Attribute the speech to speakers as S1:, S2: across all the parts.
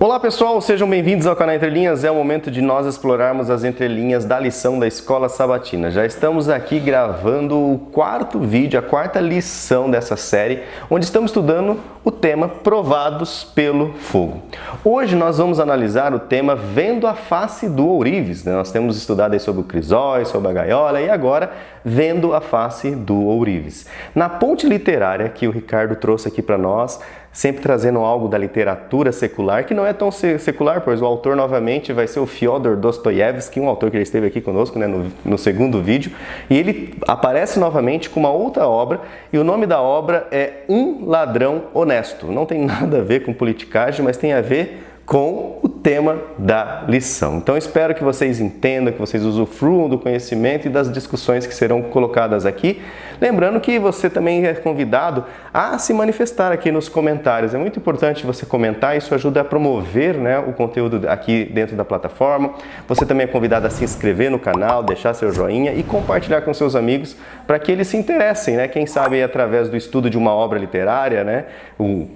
S1: Olá pessoal, sejam bem-vindos ao canal Entre Linhas. É o momento de nós explorarmos as entrelinhas da lição da Escola Sabatina. Já estamos aqui gravando o quarto vídeo, a quarta lição dessa série, onde estamos estudando o tema Provados pelo Fogo. Hoje nós vamos analisar o tema Vendo a Face do Ourives. Nós temos estudado aí sobre o crisóis, sobre a gaiola e agora Vendo a Face do Ourives. Na ponte literária que o Ricardo trouxe aqui para nós, sempre trazendo algo da literatura secular, que não é tão secular, pois o autor novamente vai ser o Fyodor Dostoiévski, um autor que já esteve aqui conosco, né, no segundo vídeo, e ele aparece novamente com uma outra obra, e o nome da obra é Um Ladrão Honesto. Não tem nada a ver com politicagem, mas tem a ver com o tema da lição. Então espero que vocês entendam, que vocês usufruam do conhecimento e das discussões que serão colocadas aqui. Lembrando que você também é convidado a se manifestar aqui nos comentários. É muito importante você comentar, isso ajuda a promover, né, o conteúdo aqui dentro da plataforma. Você também é convidado a se inscrever no canal, deixar seu joinha e compartilhar com seus amigos para que eles se interessem, né? Quem sabe através do estudo de uma obra literária, né,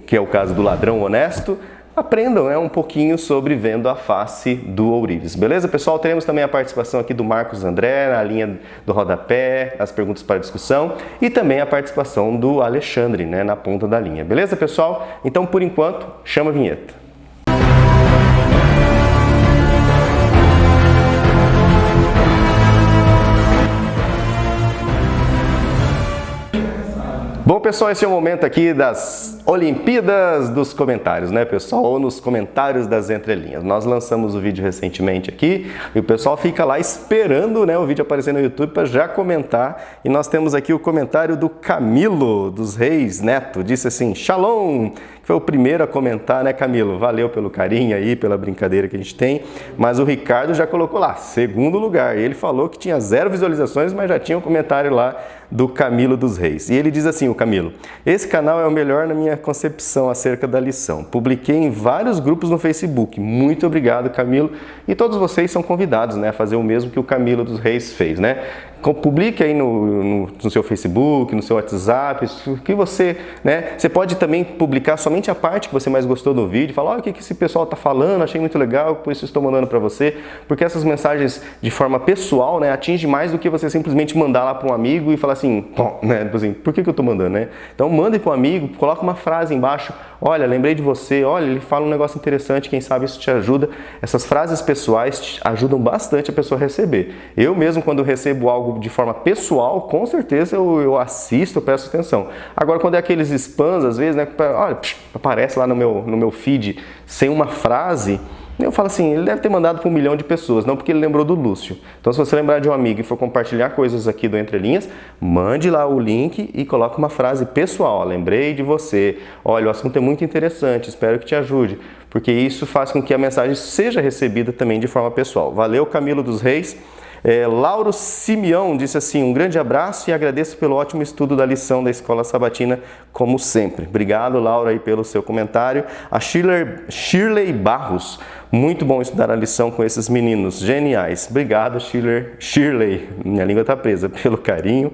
S1: que é o caso do Ladrão Honesto, aprendam, né, um pouquinho sobre Vendo a Face do Ourives. Beleza, pessoal? Teremos também a participação aqui do Marcos André, na linha do rodapé, as perguntas para discussão, e também a participação do Alexandre, né, na ponta da linha. Beleza, pessoal? Então, por enquanto, chama a vinheta. Bom, pessoal, esse é o momento aqui das Olimpíadas dos comentários, né, pessoal? Ou nos comentários das entrelinhas. Nós lançamos o vídeo recentemente aqui e o pessoal fica lá esperando, né, o vídeo aparecer no YouTube para já comentar. E nós temos aqui o comentário do Camilo dos Reis Neto. Disse assim: Shalom! Foi o primeiro a comentar, né, Camilo? Valeu pelo carinho aí, pela brincadeira que a gente tem. Mas o Ricardo já colocou lá, segundo lugar. Ele falou que tinha 0 visualizações, mas já tinha um comentário lá do Camilo dos Reis. E ele diz assim, o Camilo: esse canal é o melhor na minha concepção acerca da lição. Publiquei em vários grupos no Facebook. Muito obrigado, Camilo. E todos vocês são convidados, né, a fazer o mesmo que o Camilo dos Reis fez, né? Publique aí no seu Facebook, no seu WhatsApp, o que você, né? Você pode também publicar somente a parte que você mais gostou do vídeo, falar, olha o que esse pessoal está falando, achei muito legal, por isso estou mandando para você, porque essas mensagens de forma pessoal, né, atingem mais do que você simplesmente mandar lá para um amigo e falar assim, né, assim, por que eu estou mandando, né? Então mande para um amigo, coloca uma frase embaixo, olha, lembrei de você, olha, ele fala um negócio interessante, quem sabe isso te ajuda. Essas frases pessoais te ajudam bastante a pessoa a receber. Eu mesmo, quando eu recebo algo de forma pessoal, com certeza eu assisto, eu presto atenção. Agora, quando é aqueles spams, às vezes, né, olha, aparece lá no meu feed sem uma frase, eu falo assim, ele deve ter mandado para 1 milhão de pessoas, não porque ele lembrou do Lúcio. Então, se você lembrar de um amigo e for compartilhar coisas aqui do Entre Linhas, mande lá o link e coloque uma frase pessoal. Lembrei de você. Olha, o assunto é muito interessante, espero que te ajude, porque isso faz com que a mensagem seja recebida também de forma pessoal. Valeu, Camilo dos Reis. Lauro Simeão disse assim, um grande abraço e agradeço pelo ótimo estudo da lição da Escola Sabatina, como sempre. Obrigado, Lauro, aí pelo seu comentário. A Shirley Barros, muito bom estudar a lição com esses meninos geniais. Obrigado, Shirley, minha língua está presa, pelo carinho.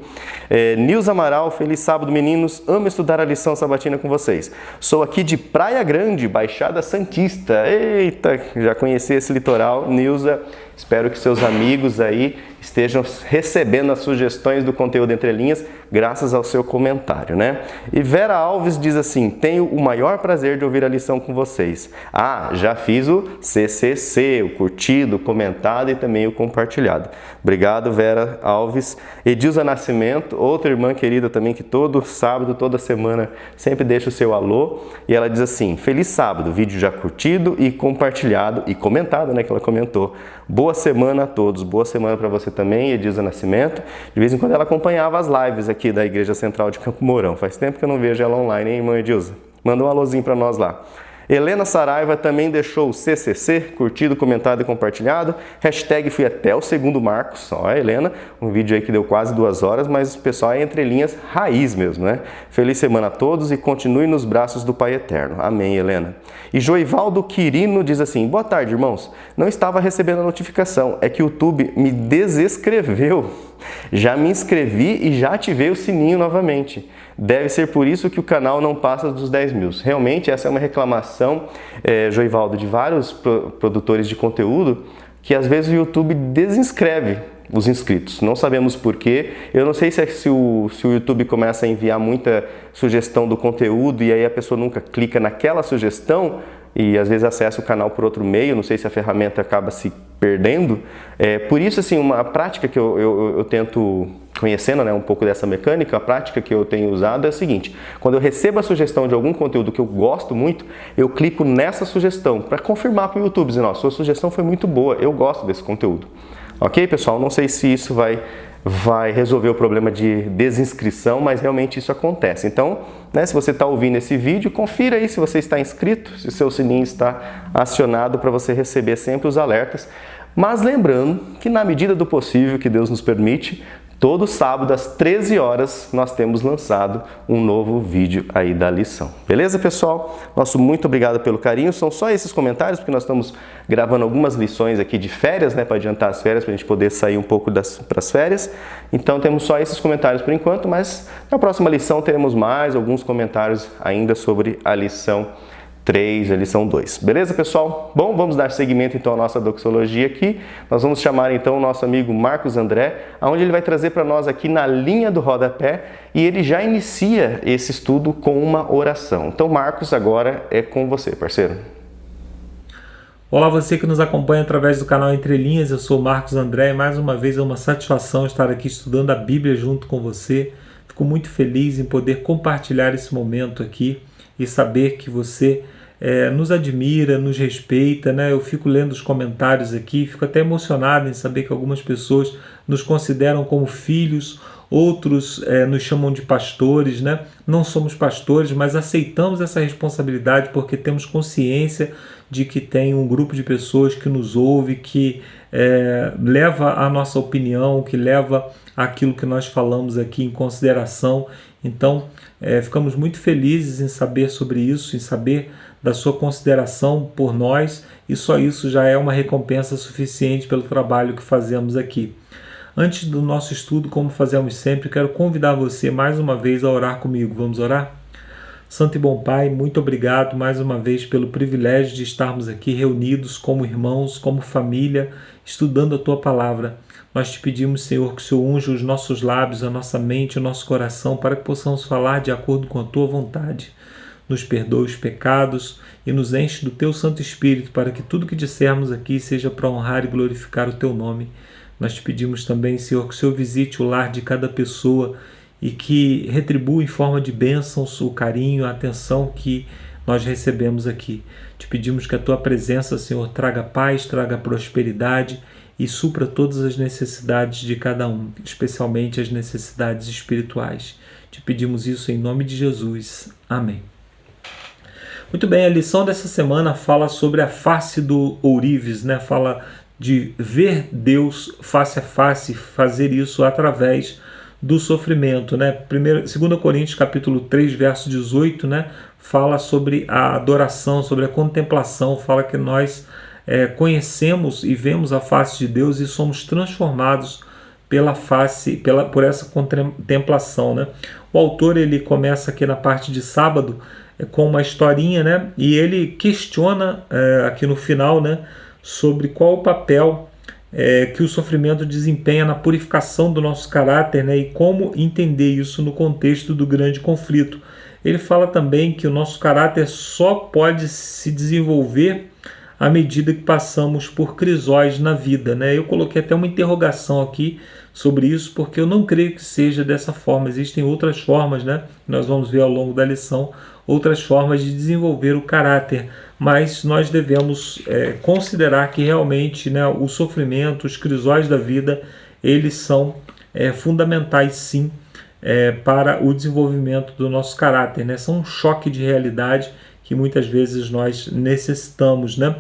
S1: Nils Amaral, feliz sábado, meninos. Amo estudar a lição sabatina com vocês. Sou aqui de Praia Grande, Baixada Santista. Eita, já conheci esse litoral, Nilza. Espero que seus amigos aí estejam recebendo as sugestões do conteúdo Entre Linhas, graças ao seu comentário, né? E Vera Alves diz assim, tenho o maior prazer de ouvir a lição com vocês. Ah, já fiz o CCC, o curtido, o comentado e também o compartilhado. Obrigado, Vera Alves. Edilza Nascimento, outra irmã querida também, que todo sábado, toda semana, sempre deixa o seu alô. E ela diz assim, feliz sábado, vídeo já curtido e compartilhado e comentado, né, que ela comentou. Boa semana a todos, boa semana para você também, Edilza Nascimento. De vez em quando ela acompanhava as lives aqui da Igreja Central de Campo Mourão. Faz tempo que eu não vejo ela online, hein, irmã Edilza? Manda um alôzinho para nós lá. Helena Saraiva também deixou o CCC, curtido, comentado e compartilhado. Hashtag fui até o segundo Marcos. Ó, Helena, um vídeo aí que deu quase 2 horas, mas o pessoal é Entre Linhas raiz mesmo, né? Feliz semana a todos e continue nos braços do Pai Eterno. Amém, Helena. E Joivaldo Quirino diz assim, boa tarde, irmãos. Não estava recebendo a notificação, é que o YouTube me desescreveu. Já me inscrevi e já ativei o sininho novamente. Deve ser por isso que o canal não passa dos 10 mil. Realmente, essa é uma reclamação, Joivaldo, de vários produtores de conteúdo, que às vezes o YouTube desinscreve os inscritos. Não sabemos por quê. Eu não sei se o YouTube começa a enviar muita sugestão do conteúdo e aí a pessoa nunca clica naquela sugestão e às vezes acessa o canal por outro meio. Não sei se a ferramenta acaba se perdendo. Por isso, assim, uma prática que eu tento, conhecendo, né, um pouco dessa mecânica, a prática que eu tenho usado é a seguinte: quando eu recebo a sugestão de algum conteúdo que eu gosto muito, eu clico nessa sugestão para confirmar para o YouTube, dizendo, ó, sua sugestão foi muito boa, eu gosto desse conteúdo. Ok, pessoal? Não sei se isso vai resolver o problema de desinscrição, mas realmente isso acontece. Então, né, se você está ouvindo esse vídeo, confira aí se você está inscrito, se o seu sininho está acionado para você receber sempre os alertas. Mas lembrando que na medida do possível, que Deus nos permite, todo sábado às 13 horas nós temos lançado um novo vídeo aí da lição. Beleza, pessoal? Nosso muito obrigado pelo carinho. São só esses comentários, porque nós estamos gravando algumas lições aqui de férias, né, para adiantar as férias, para a gente poder sair um pouco para as férias. Então temos só esses comentários por enquanto, mas na próxima lição teremos mais alguns comentários ainda sobre a lição 3, a lição 2. Beleza, pessoal? Bom, vamos dar seguimento então à nossa doxologia aqui. Nós vamos chamar então o nosso amigo Marcos André, onde ele vai trazer para nós aqui na linha do rodapé, e ele já inicia esse estudo com uma oração. Então, Marcos, agora é com você, parceiro.
S2: Olá, você que nos acompanha através do canal Entre Linhas, eu sou Marcos André e mais uma vez é uma satisfação estar aqui estudando a Bíblia junto com você. Fico muito feliz em poder compartilhar esse momento aqui e saber que você nos admira, nos respeita, né? Eu fico lendo os comentários aqui, fico até emocionado em saber que algumas pessoas nos consideram como filhos, outros nos chamam de pastores, né? Não somos pastores, mas aceitamos essa responsabilidade porque temos consciência de que tem um grupo de pessoas que nos ouve, que leva a nossa opinião, que leva aquilo que nós falamos aqui em consideração. Então, ficamos muito felizes em saber sobre isso, em saber da sua consideração por nós, e só isso já é uma recompensa suficiente pelo trabalho que fazemos aqui. Antes do nosso estudo, como fazemos sempre, quero convidar você mais uma vez a orar comigo. Vamos orar? Santo e bom Pai, muito obrigado mais uma vez pelo privilégio de estarmos aqui reunidos como irmãos, como família, estudando a Tua Palavra. Nós te pedimos, Senhor, que o Senhor unja os nossos lábios, a nossa mente, o nosso coração, para que possamos falar de acordo com a Tua vontade. Nos perdoe os pecados e nos enche do Teu Santo Espírito, para que tudo que dissermos aqui seja para honrar e glorificar o Teu nome. Nós te pedimos também, Senhor, que o Senhor visite o lar de cada pessoa e que retribua em forma de bênçãos o carinho, a atenção que nós recebemos aqui. Te pedimos que a Tua presença, Senhor, traga paz, traga prosperidade e supra todas as necessidades de cada um, especialmente as necessidades espirituais. Te pedimos isso em nome de Jesus. Amém. Muito bem, a lição dessa semana fala sobre a face do ourives, né? Fala de ver Deus face a face, fazer isso através do sofrimento, né? 2 Coríntios capítulo 3, verso 18, né? Fala sobre a adoração, sobre a contemplação, fala que nós conhecemos e vemos a face de Deus e somos transformados por essa contemplação, né? O autor, ele começa aqui na parte de sábado com uma historinha, né? E ele questiona aqui no final, né, sobre qual o papel que o sofrimento desempenha na purificação do nosso caráter, né, e como entender isso no contexto do grande conflito. Ele fala também que o nosso caráter só pode se desenvolver à medida que passamos por crisóis na vida, né? Eu coloquei até uma interrogação aqui sobre isso, porque eu não creio que seja dessa forma. Existem outras formas, né? Nós vamos ver ao longo da lição outras formas de desenvolver o caráter, mas nós devemos considerar que realmente, né, o sofrimento, os crisóis da vida, eles são fundamentais sim para o desenvolvimento do nosso caráter, né? São um choque de realidade que muitas vezes nós necessitamos, né?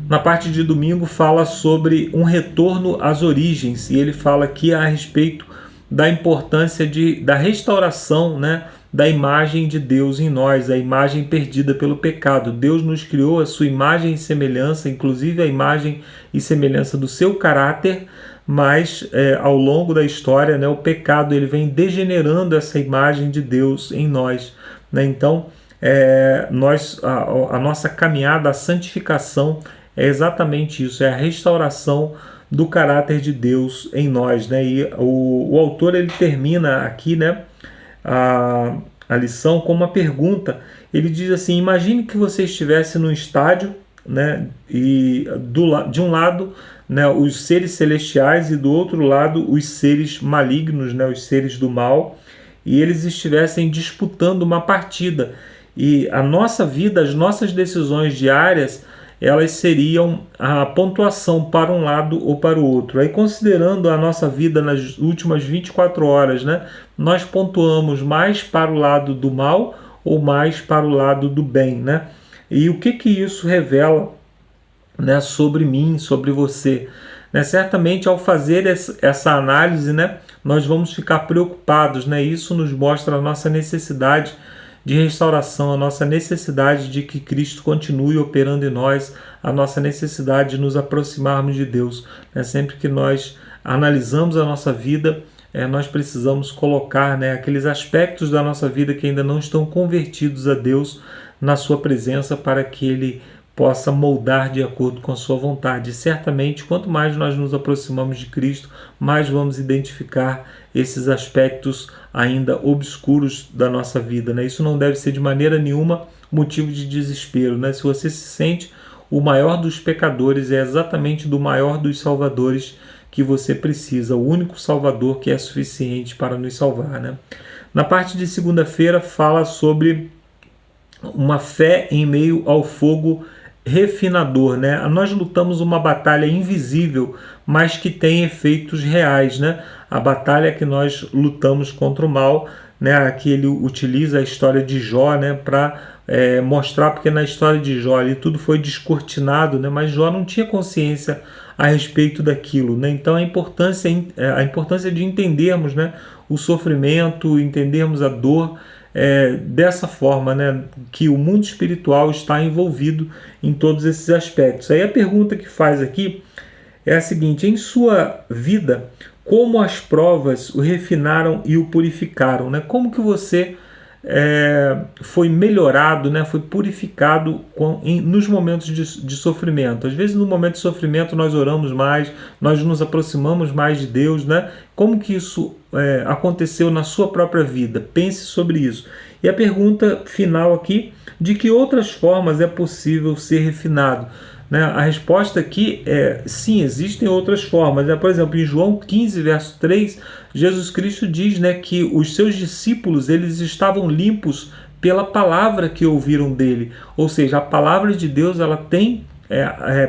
S2: Na parte de domingo fala sobre um retorno às origens, e ele fala aqui a respeito da importância da restauração, né, da imagem de Deus em nós, a imagem perdida pelo pecado. Deus nos criou a sua imagem e semelhança, inclusive a imagem e semelhança do seu caráter, mas ao longo da história, né, o pecado ele vem degenerando essa imagem de Deus em nós, né? Então, a nossa caminhada, a santificação é exatamente isso, é a restauração do caráter de Deus em nós, né? E o autor ele termina aqui, né, a lição com uma pergunta. Ele diz assim: imagine que você estivesse num estádio, né, e de um lado, né, os seres celestiais e do outro lado os seres malignos, né, os seres do mal, e eles estivessem disputando uma partida. E a nossa vida, as nossas decisões diárias, elas seriam a pontuação para um lado ou para o outro. Aí, considerando a nossa vida nas últimas 24 horas, né, nós pontuamos mais para o lado do mal ou mais para o lado do bem, né? E o que isso revela, né, sobre mim, sobre você? Né, certamente, ao fazer essa análise, né, nós vamos ficar preocupados, né? Isso nos mostra a nossa necessidade de restauração, a nossa necessidade de que Cristo continue operando em nós, a nossa necessidade de nos aproximarmos de Deus. Sempre que nós analisamos a nossa vida, nós precisamos colocar, né, aqueles aspectos da nossa vida que ainda não estão convertidos a Deus na sua presença, para que Ele possa moldar de acordo com a sua vontade. E certamente, quanto mais nós nos aproximamos de Cristo, mais vamos identificar esses aspectos ainda obscuros da nossa vida, né? Isso não deve ser de maneira nenhuma motivo de desespero, né? Se você se sente o maior dos pecadores, é exatamente do maior dos salvadores que você precisa, o único Salvador que é suficiente para nos salvar, né? Na parte de segunda-feira fala sobre uma fé em meio ao fogo refinador, né? Nós lutamos uma batalha invisível, mas que tem efeitos reais, né? A batalha que nós lutamos contra o mal, né? Aqui ele utiliza a história de Jó, né, para mostrar, porque na história de Jó ali tudo foi descortinado, né? Mas Jó não tinha consciência a respeito daquilo, né? Então a importância de entendermos, né, o sofrimento, entendermos a dor, dessa forma, né, que o mundo espiritual está envolvido em todos esses aspectos. Aí a pergunta que faz aqui é a seguinte: em sua vida, como as provas o refinaram e o purificaram, né? Como que você foi melhorado, né? Foi purificado nos momentos de sofrimento? Às vezes no momento de sofrimento nós oramos mais, nós nos aproximamos mais de Deus, né? Como que isso aconteceu na sua própria vida? Pense sobre isso. E a pergunta final aqui: de que outras formas é possível ser refinado? Né? A resposta aqui é sim, existem outras formas, né? Por exemplo, em João 15, verso 3, Jesus Cristo diz, né, que os seus discípulos eles estavam limpos pela palavra que ouviram dele. Ou seja, a palavra de Deus ela tem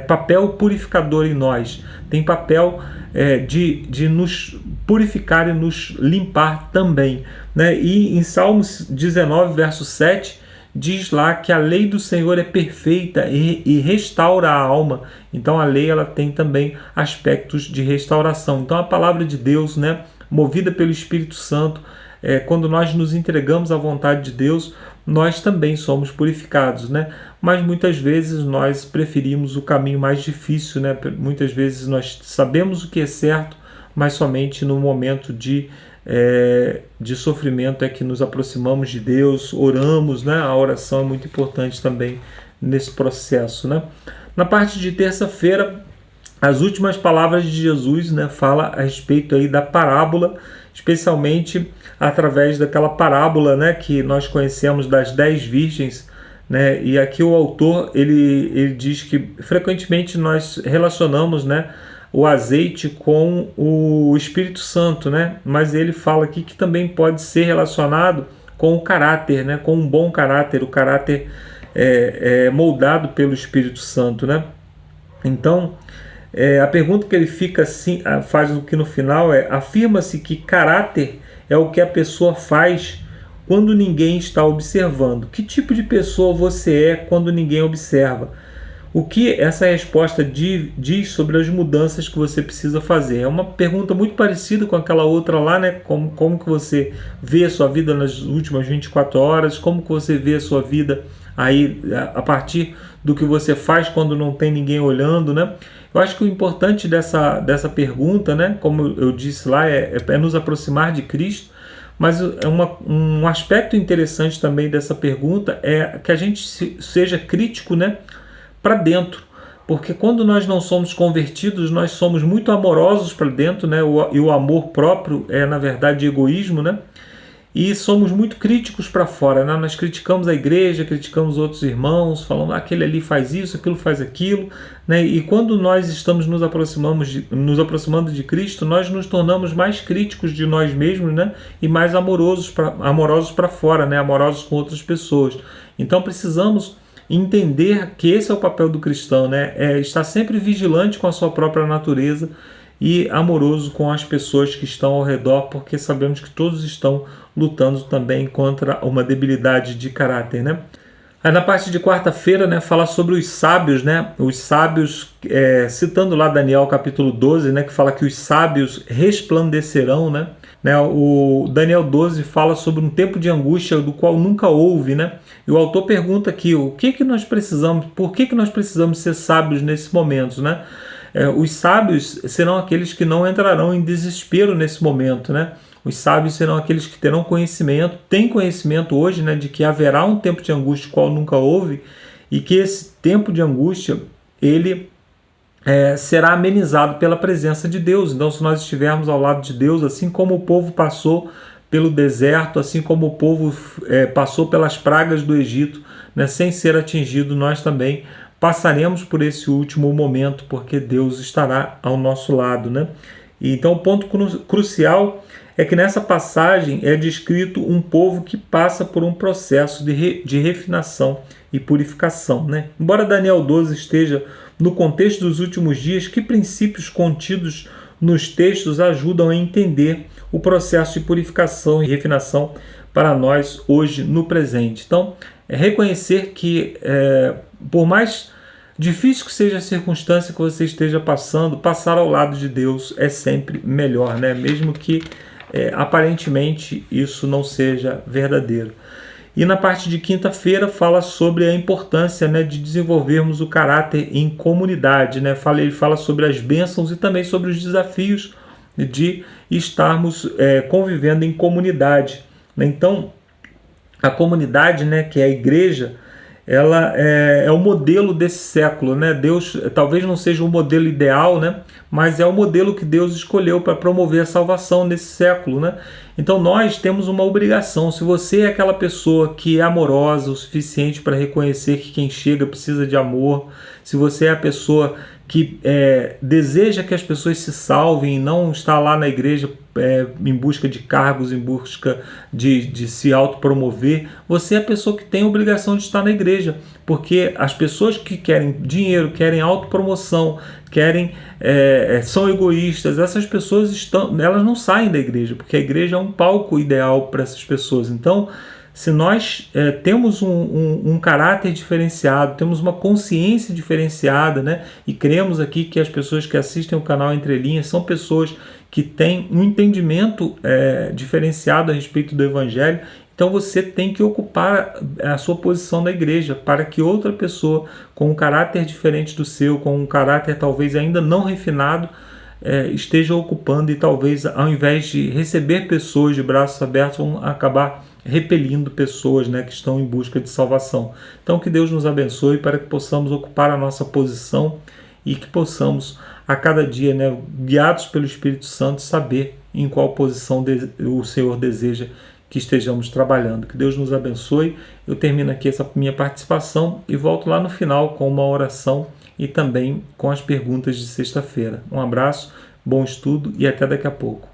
S2: papel purificador em nós, tem papel de nos purificar e nos limpar também, né? E em Salmos 19, verso 7, diz lá que a lei do Senhor é perfeita e restaura a alma. Então a lei ela tem também aspectos de restauração. Então a palavra de Deus, né, movida pelo Espírito Santo, quando nós nos entregamos à vontade de Deus, nós também somos purificados, né? Mas muitas vezes nós preferimos o caminho mais difícil, né? Muitas vezes nós sabemos o que é certo, mas somente no momento de sofrimento é que nos aproximamos de Deus, oramos, né? A oração é muito importante também nesse processo, né? Na parte de terça-feira, as últimas palavras de Jesus, né, fala a respeito aí da parábola, especialmente através daquela parábola, né, que nós conhecemos das 10 virgens, né? E aqui o autor ele diz que frequentemente nós relacionamos, né, o azeite com o Espírito Santo, né? Mas ele fala aqui que também pode ser relacionado com o caráter, né? Com um bom caráter, o caráter moldado pelo Espírito Santo, né? Então, a pergunta que ele faz aqui no final afirma-se que caráter é o que a pessoa faz quando ninguém está observando. Que tipo de pessoa você é quando ninguém observa? O que essa resposta diz sobre as mudanças que você precisa fazer? É uma pergunta muito parecida com aquela outra lá, né? Como que você vê a sua vida nas últimas 24 horas? Como que você vê a sua vida aí a partir do que você faz quando não tem ninguém olhando, né? Eu acho que o importante dessa pergunta, né, como eu disse lá, é nos aproximar de Cristo, mas um aspecto interessante também dessa pergunta é que a gente seja crítico, né, para dentro. Porque quando nós não somos convertidos, nós somos muito amorosos para dentro, né? E o amor próprio é, na verdade, egoísmo, né? E somos muito críticos para fora, né? Nós criticamos a igreja, criticamos outros irmãos, falando aquele ali faz isso, aquilo faz aquilo, né? E quando nós estamos nos aproximando de Cristo, nós nos tornamos mais críticos de nós mesmos, né? E mais amorosos para fora, né? Amorosos com outras pessoas. Então precisamos entender que esse é o papel do cristão, né? É estar sempre vigilante com a sua própria natureza e amoroso com as pessoas que estão ao redor, porque sabemos que todos estão lutando também contra uma debilidade de caráter, né? Aí na parte de quarta-feira, né, fala sobre os sábios, né? Os sábios, citando lá Daniel capítulo 12, né, que fala que os sábios resplandecerão, né? O Daniel 12 fala sobre um tempo de angústia do qual nunca houve, né? E o autor pergunta aqui, o que nós precisamos, por que nós precisamos ser sábios nesses momentos, né? Os sábios serão aqueles que não entrarão em desespero nesse momento, né? Os sábios serão aqueles que terão conhecimento, têm conhecimento hoje, né, de que haverá um tempo de angústia qual nunca houve, e que esse tempo de angústia, ele será amenizado pela presença de Deus. Então, se nós estivermos ao lado de Deus, assim como o povo passou pelo deserto, assim como o povo passou pelas pragas do Egito, né, sem ser atingido, nós também passaremos por esse último momento, porque Deus estará ao nosso lado, né? E então, o ponto crucial é que nessa passagem é descrito um povo que passa por um processo de refinação e purificação, né? Embora Daniel 12 esteja no contexto dos últimos dias, que princípios contidos nos textos ajudam a entender o processo de purificação e refinação para nós hoje no presente? Então, reconhecer que por mais difícil que seja a circunstância que você esteja passando, passar ao lado de Deus é sempre melhor, né? Mesmo que aparentemente isso não seja verdadeiro. E na parte de quinta-feira fala sobre a importância, né, de desenvolvermos o caráter em comunidade, né? Ele fala sobre as bênçãos e também sobre os desafios de estarmos convivendo em comunidade, né? Então, a comunidade, né, que é a igreja, ela é o modelo desse século, né? Deus talvez não seja o modelo ideal, né? Mas é o modelo que Deus escolheu para promover a salvação nesse século, né? Então nós temos uma obrigação. Se você é aquela pessoa que é amorosa o suficiente para reconhecer que quem chega precisa de amor, se você é a pessoa que deseja que as pessoas se salvem e não está lá na igreja em busca de cargos, em busca de se autopromover, você é a pessoa que tem a obrigação de estar na igreja, porque as pessoas que querem dinheiro, querem autopromoção, são egoístas, essas pessoas elas não saem da igreja, porque a igreja é um palco ideal para essas pessoas. Então, se nós temos um caráter diferenciado, temos uma consciência diferenciada, né, e cremos aqui que as pessoas que assistem o canal Entre Linhas são pessoas que têm um entendimento diferenciado a respeito do Evangelho, então você tem que ocupar a sua posição na igreja para que outra pessoa com um caráter diferente do seu, com um caráter talvez ainda não refinado, esteja ocupando, e talvez ao invés de receber pessoas de braços abertos, vão acabar repelindo pessoas, né, que estão em busca de salvação. Então que Deus nos abençoe para que possamos ocupar a nossa posição e que possamos a cada dia, né, guiados pelo Espírito Santo, saber em qual posição o Senhor deseja que estejamos trabalhando. Que Deus nos abençoe. Eu termino aqui essa minha participação e volto lá no final com uma oração e também com as perguntas de sexta-feira. Um abraço, bom estudo e até daqui a pouco.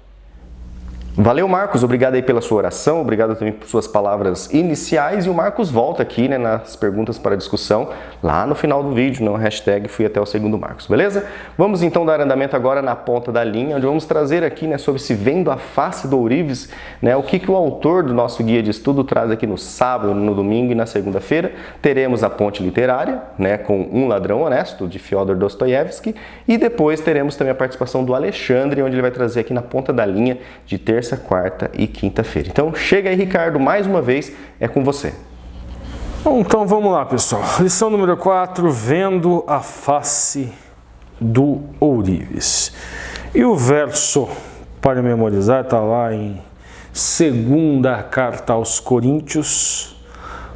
S1: Valeu, Marcos. Obrigado aí pela sua oração, obrigado também por suas palavras iniciais. E o Marcos volta aqui, né, nas perguntas para discussão, lá no final do vídeo, no hashtag Fui Até o Segundo Marcos, beleza? Vamos então dar andamento agora na ponta da linha, onde vamos trazer aqui, né, sobre se vendo a face do ourives, né, o que o autor do nosso guia de estudo traz aqui no sábado, no domingo e na segunda-feira. Teremos a ponte literária, né, com Um Ladrão Honesto, de Fyodor Dostoiévski, e depois teremos também a participação do Alexandre, onde ele vai trazer aqui na ponta da linha de terça, quarta e quinta-feira. Então chega aí, Ricardo, mais uma vez é com você.
S3: Bom, então vamos lá, pessoal. Lição número 4, vendo a face do ourives. E o verso para memorizar está lá em segunda carta aos Coríntios,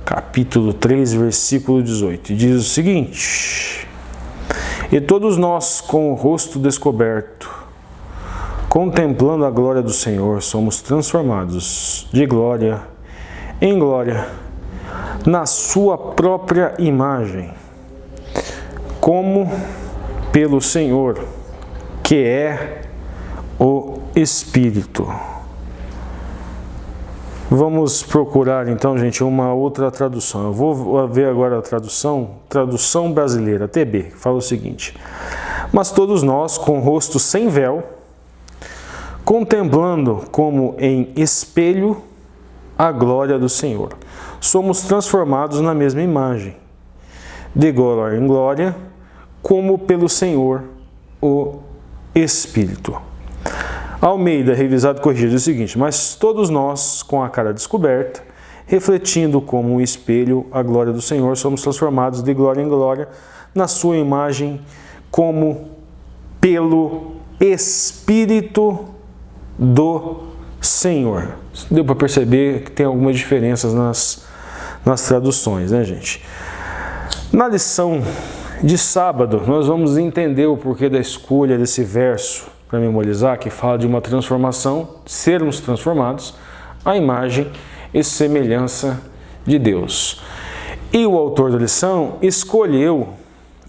S3: capítulo 3, versículo 18. E diz o seguinte: e todos nós, com o rosto descoberto, contemplando a glória do Senhor, somos transformados de glória em glória, na sua própria imagem, como pelo Senhor, que é o Espírito. Vamos procurar então, gente, uma outra tradução. Eu vou ver agora a tradução brasileira, TB, que fala o seguinte: mas todos nós, com o rosto sem véu, contemplando como em espelho a glória do Senhor, somos transformados na mesma imagem, de glória em glória, como pelo Senhor, o Espírito. Almeida, revisado e corrigido, diz o seguinte: mas todos nós, com a cara descoberta, refletindo como um espelho a glória do Senhor, somos transformados de glória em glória, na sua imagem, como pelo Espírito do Senhor. Deu para perceber que tem algumas diferenças nas traduções, né, gente? Na lição de sábado, nós vamos entender o porquê da escolha desse verso para memorizar, que fala de uma transformação, sermos transformados à imagem e semelhança de Deus. E o autor da lição escolheu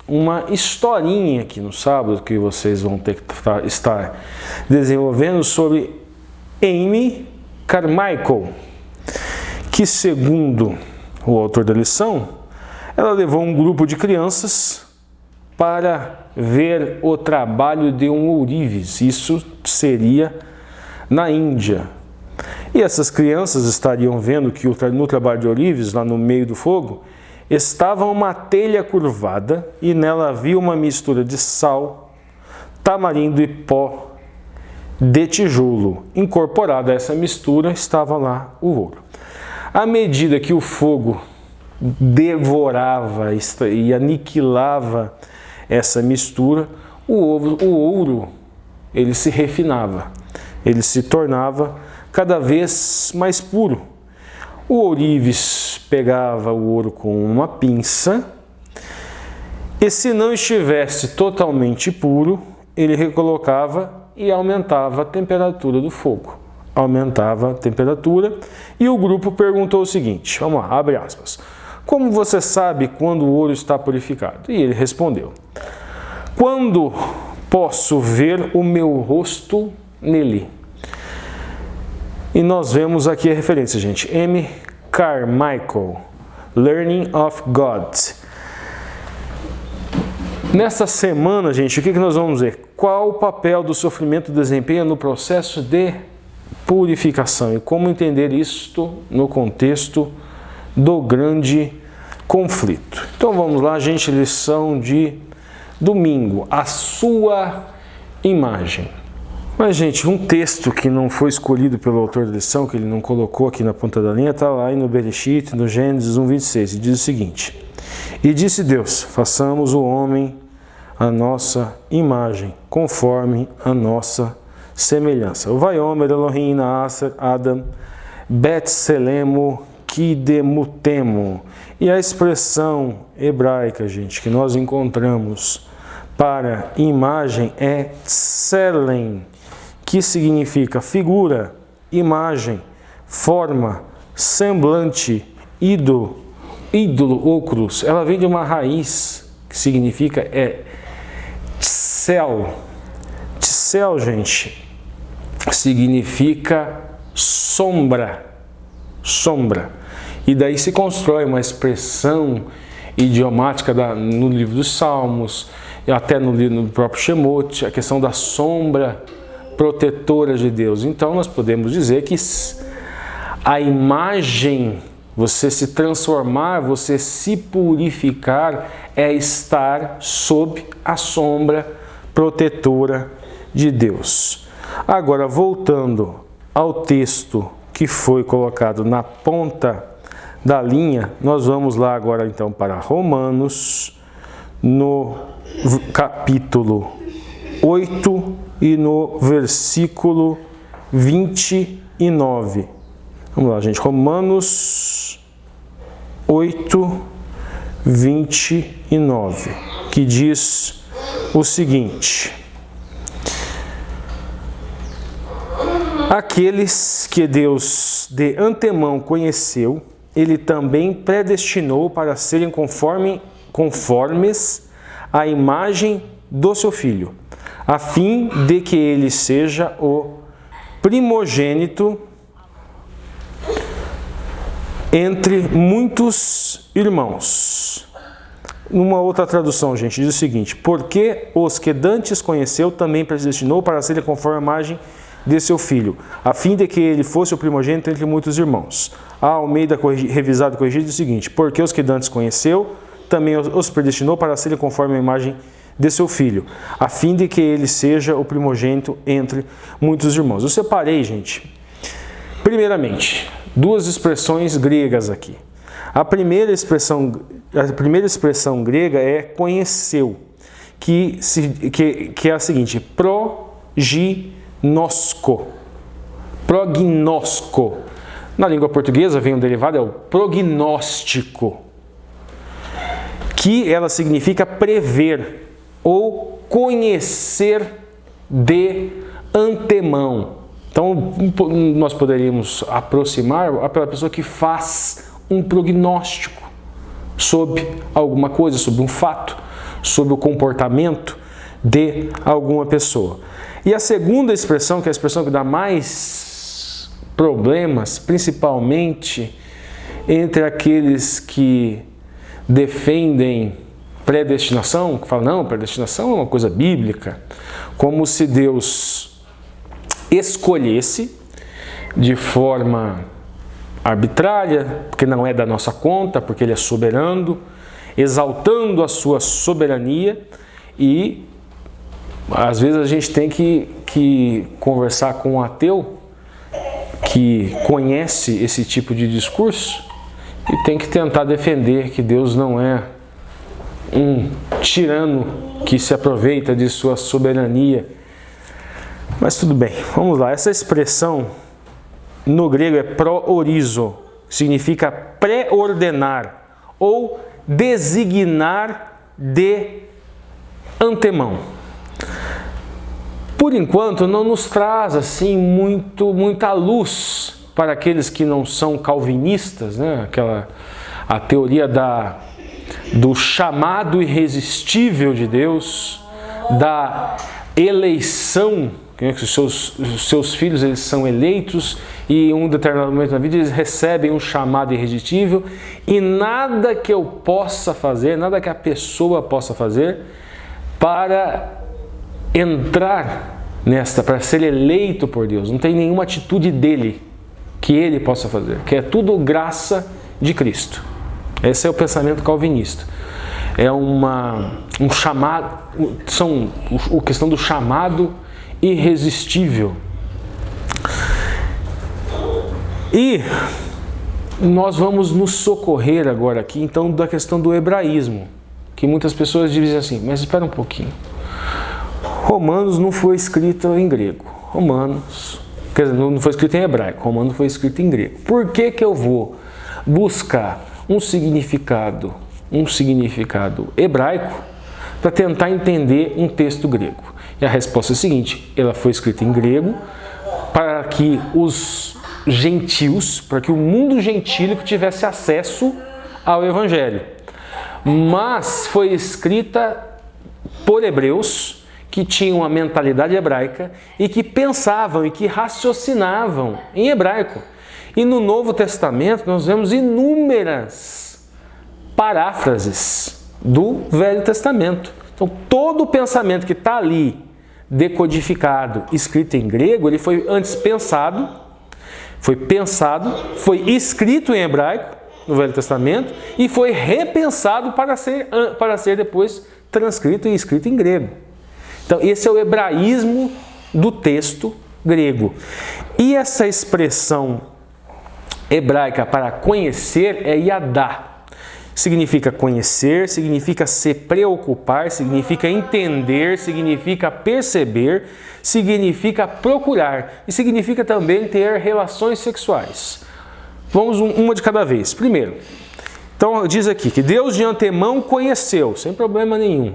S3: uma historinha aqui no sábado, que vocês vão ter que estar desenvolvendo, sobre Amy Carmichael, que, segundo o autor da lição, ela levou um grupo de crianças para ver o trabalho de um ourives. Isso seria na Índia. E essas crianças estariam vendo que no trabalho de ourives, lá no meio do fogo, estava uma telha curvada e nela havia uma mistura de sal, tamarindo e pó de tijolo. Incorporado a essa mistura estava lá o ouro. À medida que o fogo devorava e aniquilava essa mistura, o ouro ele se refinava, ele se tornava cada vez mais puro. O ourives pegava o ouro com uma pinça e, se não estivesse totalmente puro, ele recolocava e aumentava a temperatura do fogo. Aumentava a temperatura e o grupo perguntou o seguinte, vamos lá, abre aspas: como você sabe quando o ouro está purificado? E ele respondeu: quando posso ver o meu rosto nele. E nós vemos aqui a referência, gente. Amy Carmichael, Learning of God. Nessa semana, gente, o que nós vamos ver? Qual o papel do sofrimento desempenha no processo de purificação e como entender isto no contexto do grande conflito. Então vamos lá, gente, lição de domingo, a sua imagem. Mas, gente, um texto que não foi escolhido pelo autor da lição, que ele não colocou aqui na ponta da linha, está lá no Bereshit, no Gênesis 1:26, e diz o seguinte: e disse Deus, façamos o homem a nossa imagem, conforme a nossa semelhança. O Vaiomer Elohim Naaser Adam Betselemo Kidemutemo. E a expressão hebraica, gente, que nós encontramos para imagem é Tselem, que significa figura, imagem, forma, semblante, ídolo ou cruz. Ela vem de uma raiz que significa tsel. Tsel, gente, significa sombra. E daí se constrói uma expressão idiomática no livro dos Salmos, e até no próprio Shemot, a questão da sombra protetora de Deus. Então nós podemos dizer que a imagem, você se transformar, você se purificar, é estar sob a sombra protetora de Deus. Agora, voltando ao texto que foi colocado na ponta da linha, nós vamos lá agora então para Romanos, no capítulo 8 e no versículo 29. Vamos lá, gente. Romanos 8, 29, que diz o seguinte: aqueles que Deus de antemão conheceu, Ele também predestinou para serem conformes à imagem do seu Filho, a fim de que Ele seja o primogênito entre muitos irmãos. Numa outra tradução, gente, diz o seguinte: porque os que dantes conheceu também predestinou para serem conforme a imagem de seu Filho, a fim de que ele fosse o primogênito entre muitos irmãos. A Almeida revisado e corrigido diz o seguinte: porque os que dantes conheceu também os predestinou para serem conforme a imagem de seu Filho, a fim de que ele seja o primogênito entre muitos irmãos. Eu separei, gente, primeiramente, duas expressões gregas aqui. A primeira expressão grega é conheceu, que é a seguinte: prognosco. Na língua portuguesa vem um derivado, é o prognóstico, que ela significa prever ou conhecer de antemão. Então, nós poderíamos aproximar pela pessoa que faz um prognóstico sobre alguma coisa, sobre um fato, sobre o comportamento de alguma pessoa. E a segunda expressão, que é a expressão que dá mais problemas, principalmente entre aqueles que defendem predestinação, que falam, não, predestinação é uma coisa bíblica, como se Deus escolhesse de forma arbitrária, porque não é da nossa conta, porque Ele é soberano, exaltando a sua soberania. E às vezes a gente tem que conversar com um ateu que conhece esse tipo de discurso e tem que tentar defender que Deus não é um tirano que se aproveita de sua soberania. Mas tudo bem, vamos lá. Essa expressão no grego é proorizo, significa pré-ordenar ou designar de antemão. Por enquanto, não nos traz assim muita luz para aqueles que não são calvinistas, né? A teoria do chamado irresistível de Deus, da eleição, que os seus filhos eles são eleitos e em um determinado momento da vida eles recebem um chamado irresistível e nada que eu possa fazer, nada que a pessoa possa fazer para entrar para ser eleito por Deus, não tem nenhuma atitude dele que ele possa fazer, que é tudo graça de Cristo. Esse é o pensamento calvinista. É um chamado, a questão do chamado irresistível. E nós vamos nos socorrer agora aqui, então, da questão do hebraísmo, que muitas pessoas dizem assim, mas espera um pouquinho. Romanos não foi escrito em grego. Não foi escrito em hebraico. Romanos foi escrito em grego. Por que eu vou buscar um significado hebraico para tentar entender um texto grego? E a resposta é a seguinte: ela foi escrita em grego para que os gentios, para que o mundo gentílico tivesse acesso ao Evangelho. Mas foi escrita por hebreus que tinham uma mentalidade hebraica e que pensavam e que raciocinavam em hebraico. E no Novo Testamento nós vemos inúmeras paráfrases do Velho Testamento. Então todo o pensamento que está ali decodificado, escrito em grego, ele foi antes pensado, foi escrito em hebraico no Velho Testamento e foi repensado para ser depois transcrito e escrito em grego. Então esse é o hebraísmo do texto grego. E essa expressão hebraica para conhecer é yadá, significa conhecer, significa se preocupar, significa entender, significa perceber, significa procurar e significa também ter relações sexuais. Vamos uma de cada vez. Primeiro, então diz aqui que Deus de antemão conheceu, sem problema nenhum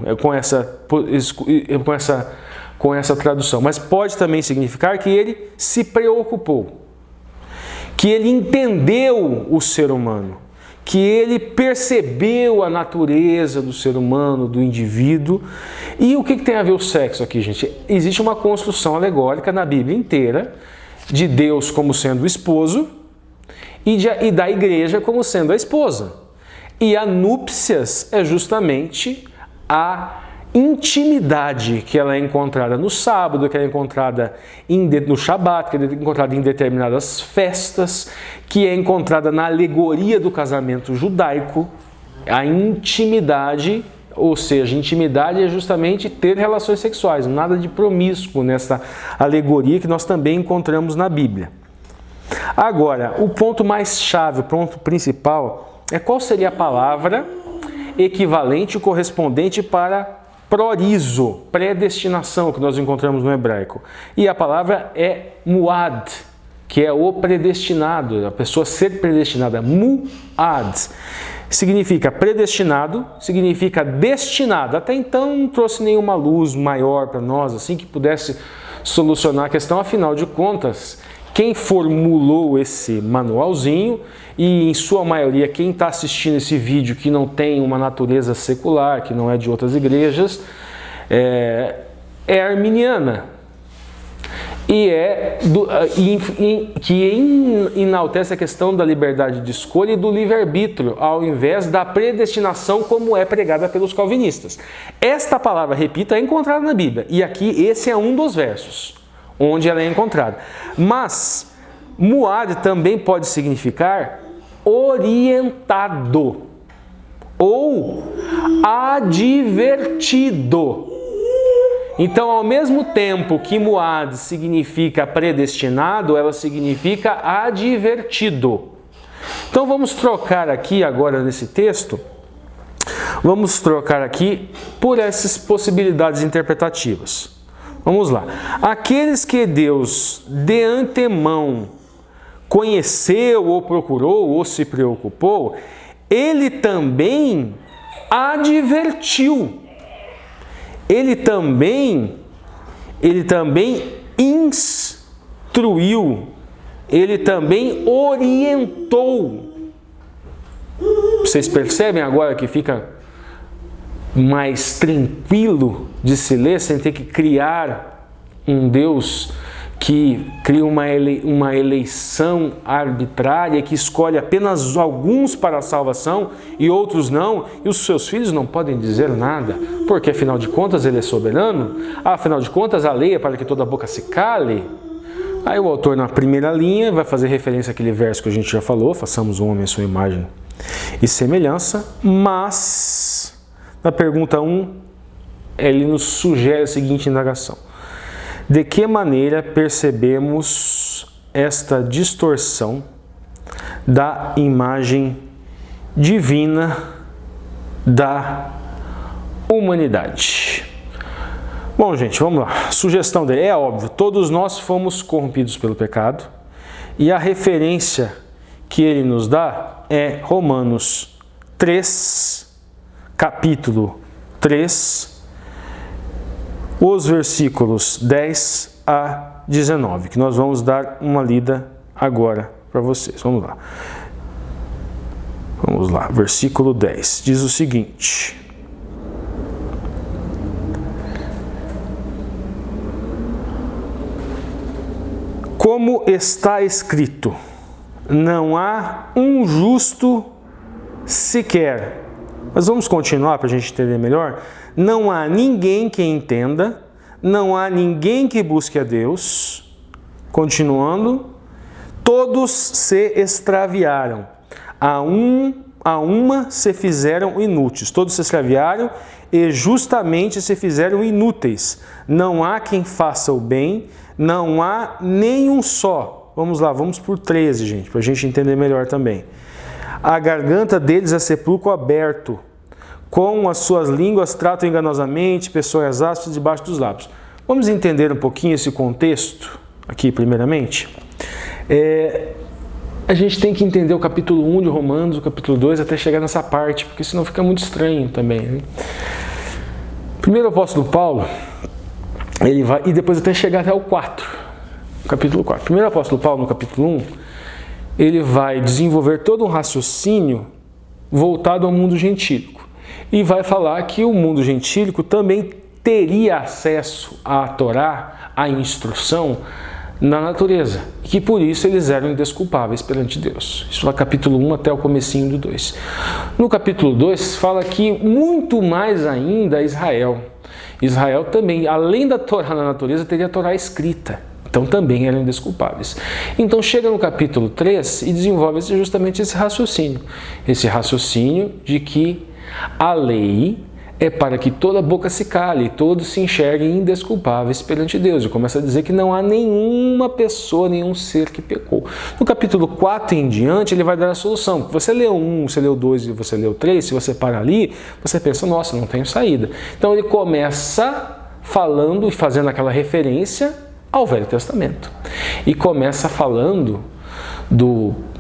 S3: com essa tradução, mas pode também significar que ele se preocupou, que ele entendeu o ser humano, que ele percebeu a natureza do ser humano, do indivíduo. E o que tem a ver o sexo aqui, gente? Existe uma construção alegórica na Bíblia inteira de Deus como sendo o esposo e da igreja como sendo a esposa. E a núpcias é justamente a intimidade que ela é encontrada no sábado, que ela é encontrada no Shabat, que ela é encontrada em determinadas festas, que é encontrada na alegoria do casamento judaico. A intimidade, ou seja, intimidade é justamente ter relações sexuais, nada de promíscuo nessa alegoria que nós também encontramos na Bíblia. Agora, o ponto mais chave, o ponto principal, é qual seria a palavra equivalente, correspondente para prorizo, predestinação, que nós encontramos no hebraico. E a palavra é muad, que é o predestinado, a pessoa ser predestinada. Muad significa predestinado, significa destinado. Até então não trouxe nenhuma luz maior para nós, assim, que pudesse solucionar a questão. Afinal de contas, quem formulou esse manualzinho, e em sua maioria quem está assistindo esse vídeo que não tem uma natureza secular, que não é de outras igrejas, é arminiana. Que enaltece a questão da liberdade de escolha e do livre-arbítrio, ao invés da predestinação como é pregada pelos calvinistas. Esta palavra, repito, é encontrada na Bíblia, e aqui esse é um dos versos onde ela é encontrada. Mas muad também pode significar orientado ou advertido. Então, ao mesmo tempo que muad significa predestinado, ela significa advertido. Então, vamos trocar aqui agora nesse texto, vamos trocar aqui por essas possibilidades interpretativas. Vamos lá. Aqueles que Deus de antemão conheceu ou procurou ou se preocupou, ele também advertiu. Ele também instruiu. Ele também orientou. Vocês percebem agora que fica mais tranquilo de se ler, sem ter que criar um Deus que cria uma eleição arbitrária, que escolhe apenas alguns para a salvação e outros não, e os seus filhos não podem dizer nada, porque afinal de contas ele é soberano, afinal de contas a lei é para que toda boca se cale. Aí o autor na primeira linha vai fazer referência àquele verso que a gente já falou, façamos o homem à sua imagem e semelhança, mas na pergunta 1 ele nos sugere a seguinte indagação: de que maneira percebemos esta distorção da imagem divina da humanidade? Bom, gente, vamos lá. A sugestão dele é óbvio, todos nós fomos corrompidos pelo pecado, e a referência que ele nos dá é Romanos 3, capítulo 3, os versículos 10 a 19, que nós vamos dar uma lida agora para vocês. Vamos lá. Vamos lá, versículo 10. Diz o seguinte: como está escrito, não há um justo sequer. Mas vamos continuar para a gente entender melhor. Não há ninguém que entenda, não há ninguém que busque a Deus. Continuando, todos se extraviaram, a uma se fizeram inúteis. Todos se extraviaram e justamente se fizeram inúteis. Não há quem faça o bem, não há nenhum só. Vamos lá, vamos por 13, gente, para a gente entender melhor também. A garganta deles é sepulcro aberto. Com as suas línguas tratam enganosamente, pessoas ásperas debaixo dos lábios. Vamos entender um pouquinho esse contexto aqui, primeiramente. A gente tem que entender o capítulo 1 de Romanos, o capítulo 2, até chegar nessa parte, porque senão fica muito estranho também, né? Primeiro o apóstolo Paulo, ele vai, e depois até chegar até o 4, capítulo 4. Primeiro o apóstolo Paulo, no capítulo 1, ele vai desenvolver todo um raciocínio voltado ao mundo gentílico. E vai falar que o mundo gentílico também teria acesso à Torá, à instrução, na natureza, e que por isso eles eram indesculpáveis perante Deus. Isso é capítulo 1 até o comecinho do 2. No capítulo 2 fala que muito mais ainda Israel. Israel também, além da Torá na natureza, teria a Torá escrita. Então também eram indesculpáveis. Então chega no capítulo 3 e desenvolve justamente esse raciocínio. Esse raciocínio de que a lei é para que toda boca se cale e todos se enxerguem indesculpáveis perante Deus. E começa a dizer que não há nenhuma pessoa, nenhum ser que pecou. No capítulo 4 em diante, ele vai dar a solução. Você leu 1, você leu 2 e você leu 3, se você para ali, você pensa, nossa, não tenho saída. Então ele começa falando e fazendo aquela referência ao Velho Testamento. E começa falando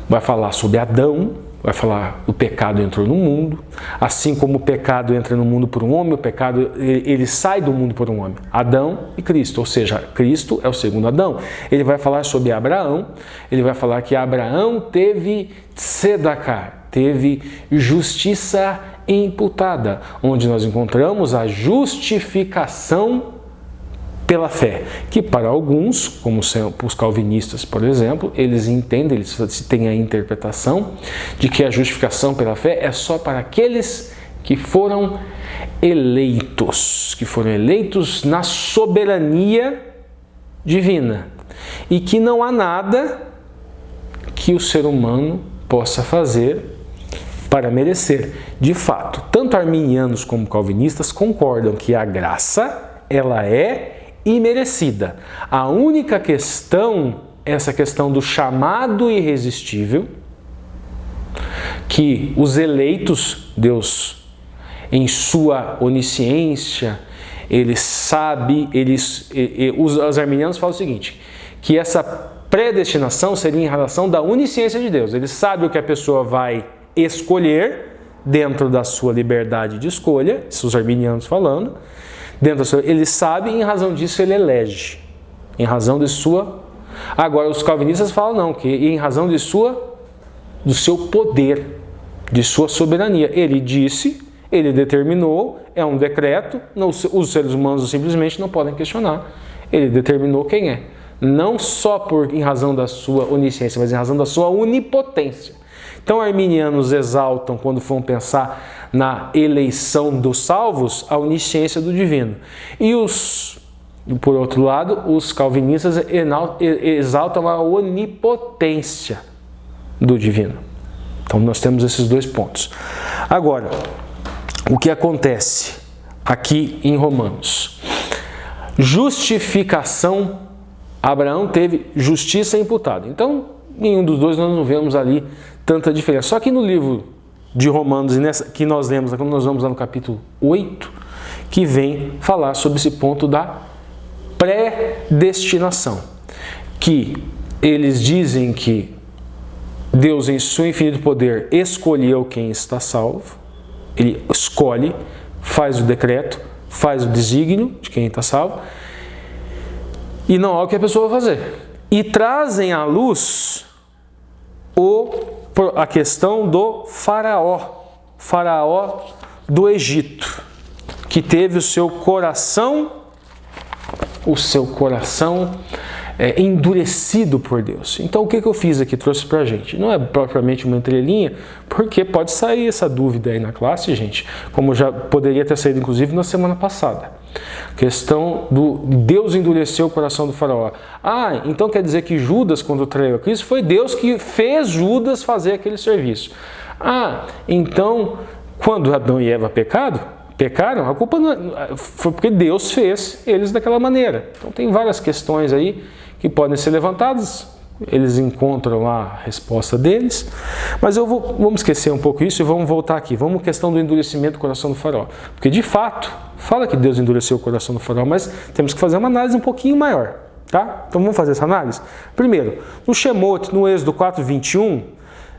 S3: vai falar sobre Adão, vai falar o pecado entrou no mundo, assim como o pecado entra no mundo por um homem, o pecado ele sai do mundo por um homem, Adão e Cristo, ou seja, Cristo é o segundo Adão. Ele vai falar sobre Abraão, ele vai falar que Abraão teve tzedakah, teve justiça imputada, onde nós encontramos a justificação pela fé, que para alguns, como os calvinistas, por exemplo, eles entendem, eles têm a interpretação de que a justificação pela fé é só para aqueles que foram eleitos na soberania divina, e que não há nada que o ser humano possa fazer para merecer. De fato, tanto arminianos como calvinistas concordam que a graça, ela é imerecida. A única questão, essa questão do chamado irresistível, que os eleitos, Deus, em sua onisciência, ele sabe, os arminianos falam o seguinte, que essa predestinação seria em relação da onisciência de Deus. Ele sabe o que a pessoa vai escolher dentro da sua liberdade de escolha, isso os arminianos falando, ele sabe e em razão disso ele elege, em razão de sua... Agora os calvinistas falam não, que em razão do seu poder, de sua soberania. Ele disse, ele determinou, é um decreto, os seres humanos simplesmente não podem questionar. Ele determinou quem é, não só em razão da sua onisciência, mas em razão da sua onipotência. Então, arminianos exaltam, quando vão pensar na eleição dos salvos, a onisciência do divino. E por outro lado, os calvinistas exaltam a onipotência do divino. Então, nós temos esses dois pontos. Agora, o que acontece aqui em Romanos? Justificação, Abraão teve justiça imputada. Então, nenhum dos dois nós não vemos ali tanta diferença. Só que no livro de Romanos, que nós lemos, quando nós vamos lá no capítulo 8, que vem falar sobre esse ponto da predestinação. Que eles dizem que Deus, em seu infinito poder, escolheu quem está salvo. Ele escolhe, faz o decreto, faz o desígnio de quem está salvo. E não há o que a pessoa vai fazer. E trazem à luz a questão do faraó do Egito, que teve o seu coração endurecido por Deus. Então o que eu fiz aqui, trouxe pra gente? Não é propriamente uma entrelinha, porque pode sair essa dúvida aí na classe, gente, como já poderia ter saído inclusive na semana passada. Questão do Deus endureceu o coração do faraó. Ah, então quer dizer que Judas, quando traiu a Cristo, foi Deus que fez Judas fazer aquele serviço. Ah, então quando Adão e Eva pecaram, a culpa não foi porque Deus fez eles daquela maneira. Então tem várias questões aí que podem ser levantadas, eles encontram lá a resposta deles. Mas vamos esquecer um pouco isso e vamos voltar aqui. Vamos à questão do endurecimento do coração do faraó. Porque de fato, fala que Deus endureceu o coração do faraó, mas temos que fazer uma análise um pouquinho maior. Tá? Então vamos fazer essa análise? Primeiro, no Shemot, no Êxodo 4:21,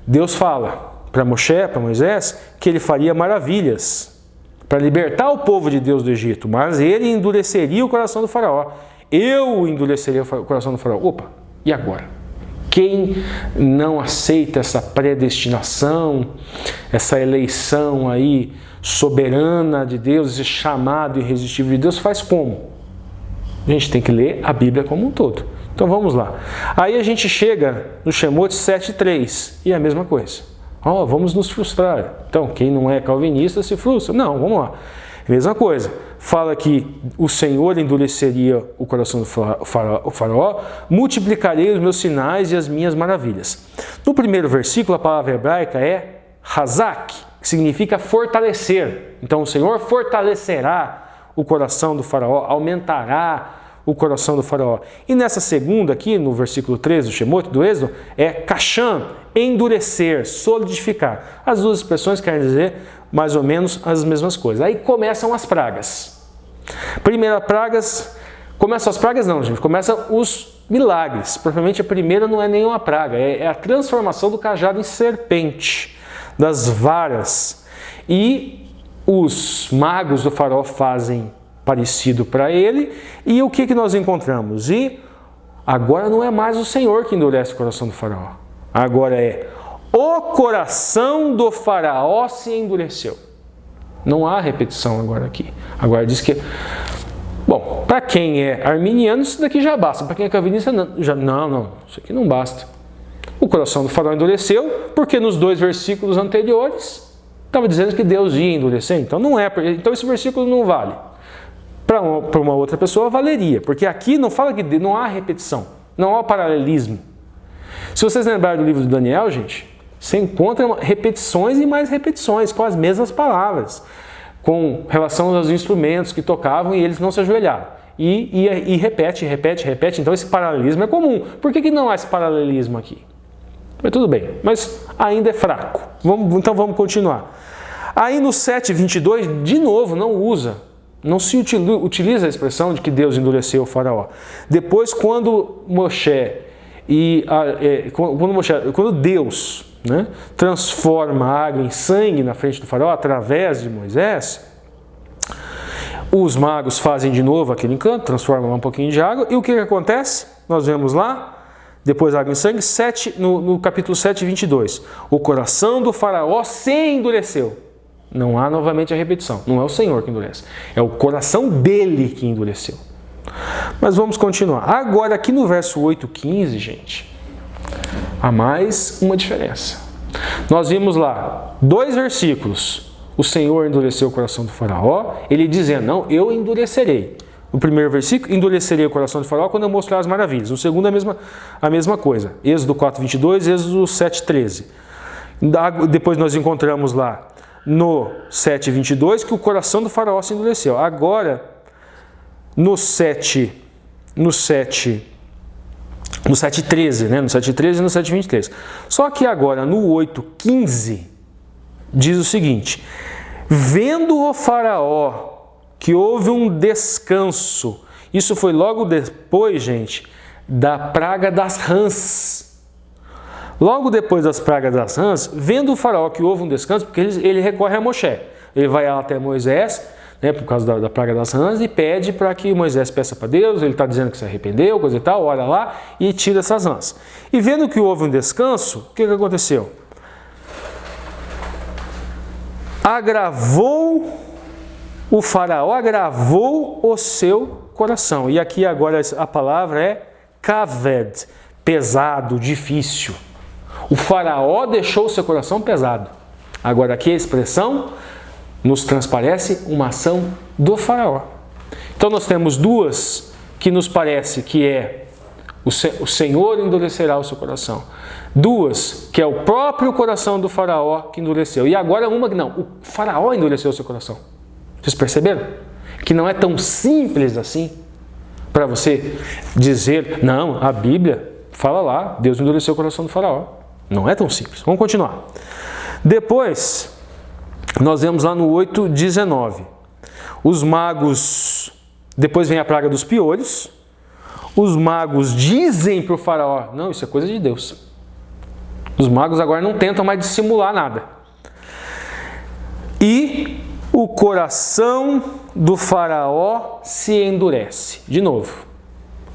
S3: Deus fala para Moisés, que ele faria maravilhas para libertar o povo de Deus do Egito, mas ele endureceria o coração do faraó. Eu endureceria o coração do faraó. Opa, e agora? Quem não aceita essa predestinação, essa eleição aí soberana de Deus, esse chamado irresistível de Deus, faz como? A gente tem que ler a Bíblia como um todo. Então vamos lá. Aí a gente chega no Shemot 7:3 e é a mesma coisa. Vamos nos frustrar. Então, quem não é calvinista se frustra. Não, vamos lá. Mesma coisa. Fala que o Senhor endureceria o coração do faraó, multiplicarei os meus sinais e as minhas maravilhas. No primeiro versículo, a palavra hebraica é hazak, que significa fortalecer. Então, o Senhor fortalecerá o coração do faraó, aumentará o coração do faraó. E nessa segunda aqui, no versículo 13 do Shemot, do Êxodo, é kasham, endurecer, solidificar. As duas expressões querem dizer mais ou menos as mesmas coisas. Aí começam as pragas. Começam as pragas não, gente, começam os milagres. Provavelmente a primeira não é nenhuma praga, é a transformação do cajado em serpente, das varas. E os magos do faraó fazem parecido para ele, e o que nós encontramos? E agora não é mais o Senhor que endurece o coração do faraó, agora é o coração do faraó se endureceu. Não há repetição agora aqui. Agora diz que, bom, para quem é arminiano isso daqui já basta, para quem é calvinista não, isso aqui não basta. O coração do faraó endureceu, porque nos 2 versículos anteriores estava dizendo que Deus ia endurecer, então não é, então esse versículo não vale. Para uma outra pessoa valeria, porque aqui não fala que não há repetição, não há paralelismo. Se vocês lembrarem do livro de Daniel, gente, você encontra repetições e mais repetições com as mesmas palavras, com relação aos instrumentos que tocavam e eles não se ajoelharam. E repete. Então esse paralelismo é comum. Por que não há esse paralelismo aqui? Mas tudo bem, mas ainda é fraco. Então vamos continuar. Aí no 7:22, de novo, não se utiliza a expressão de que Deus endureceu o faraó. Depois, quando Deus transforma a água em sangue na frente do faraó, através de Moisés, os magos fazem de novo aquele encanto, transformam um pouquinho de água, e o que acontece? Nós vemos lá, depois água em sangue, no capítulo 7:22. O coração do faraó se endureceu. Não há novamente a repetição. Não é o Senhor que endurece. É o coração dele que endureceu. Mas vamos continuar. Agora, aqui no verso 8:15, gente, há mais uma diferença. Nós vimos lá 2 versículos. O Senhor endureceu o coração do faraó. Ele dizendo, não, eu endurecerei. No primeiro versículo, endurecerei o coração do faraó quando eu mostrar as maravilhas. No segundo, a mesma coisa. Êxodo 4:22, Êxodo 7:13. Depois nós encontramos lá no 7:22 que o coração do faraó se endureceu. Agora, no 7:13, no 7:13 e no 7:23. Só que agora, no 8:15, diz o seguinte: vendo o faraó que houve um descanso. Isso foi logo depois, gente, da praga das rãs. Logo depois das pragas das rãs, vendo o faraó que houve um descanso, porque ele recorre a Moshe. Ele vai até Moisés, por causa da praga das rãs, e pede para que Moisés peça para Deus. Ele está dizendo que se arrependeu, coisa e tal, olha lá e tira essas rãs. E vendo que houve um descanso, o que aconteceu? O faraó agravou o seu coração. E aqui agora a palavra é kaved, pesado, difícil. O faraó deixou o seu coração pesado. Agora aqui a expressão nos transparece uma ação do faraó. Então nós temos duas que nos parece que é o Senhor endurecerá o seu coração. Duas que é o próprio coração do faraó que endureceu. E agora uma que não, o faraó endureceu o seu coração. Vocês perceberam? Que não é tão simples assim para você dizer, não, a Bíblia Fala lá, Deus endureceu o coração do faraó. Não é tão simples. Vamos continuar. Depois, nós vemos lá no 8:19. Os magos, depois vem a praga dos piolhos. Os magos dizem para o faraó, não, isso é coisa de Deus. Os magos agora não tentam mais dissimular nada. E o coração do faraó se endurece. De novo.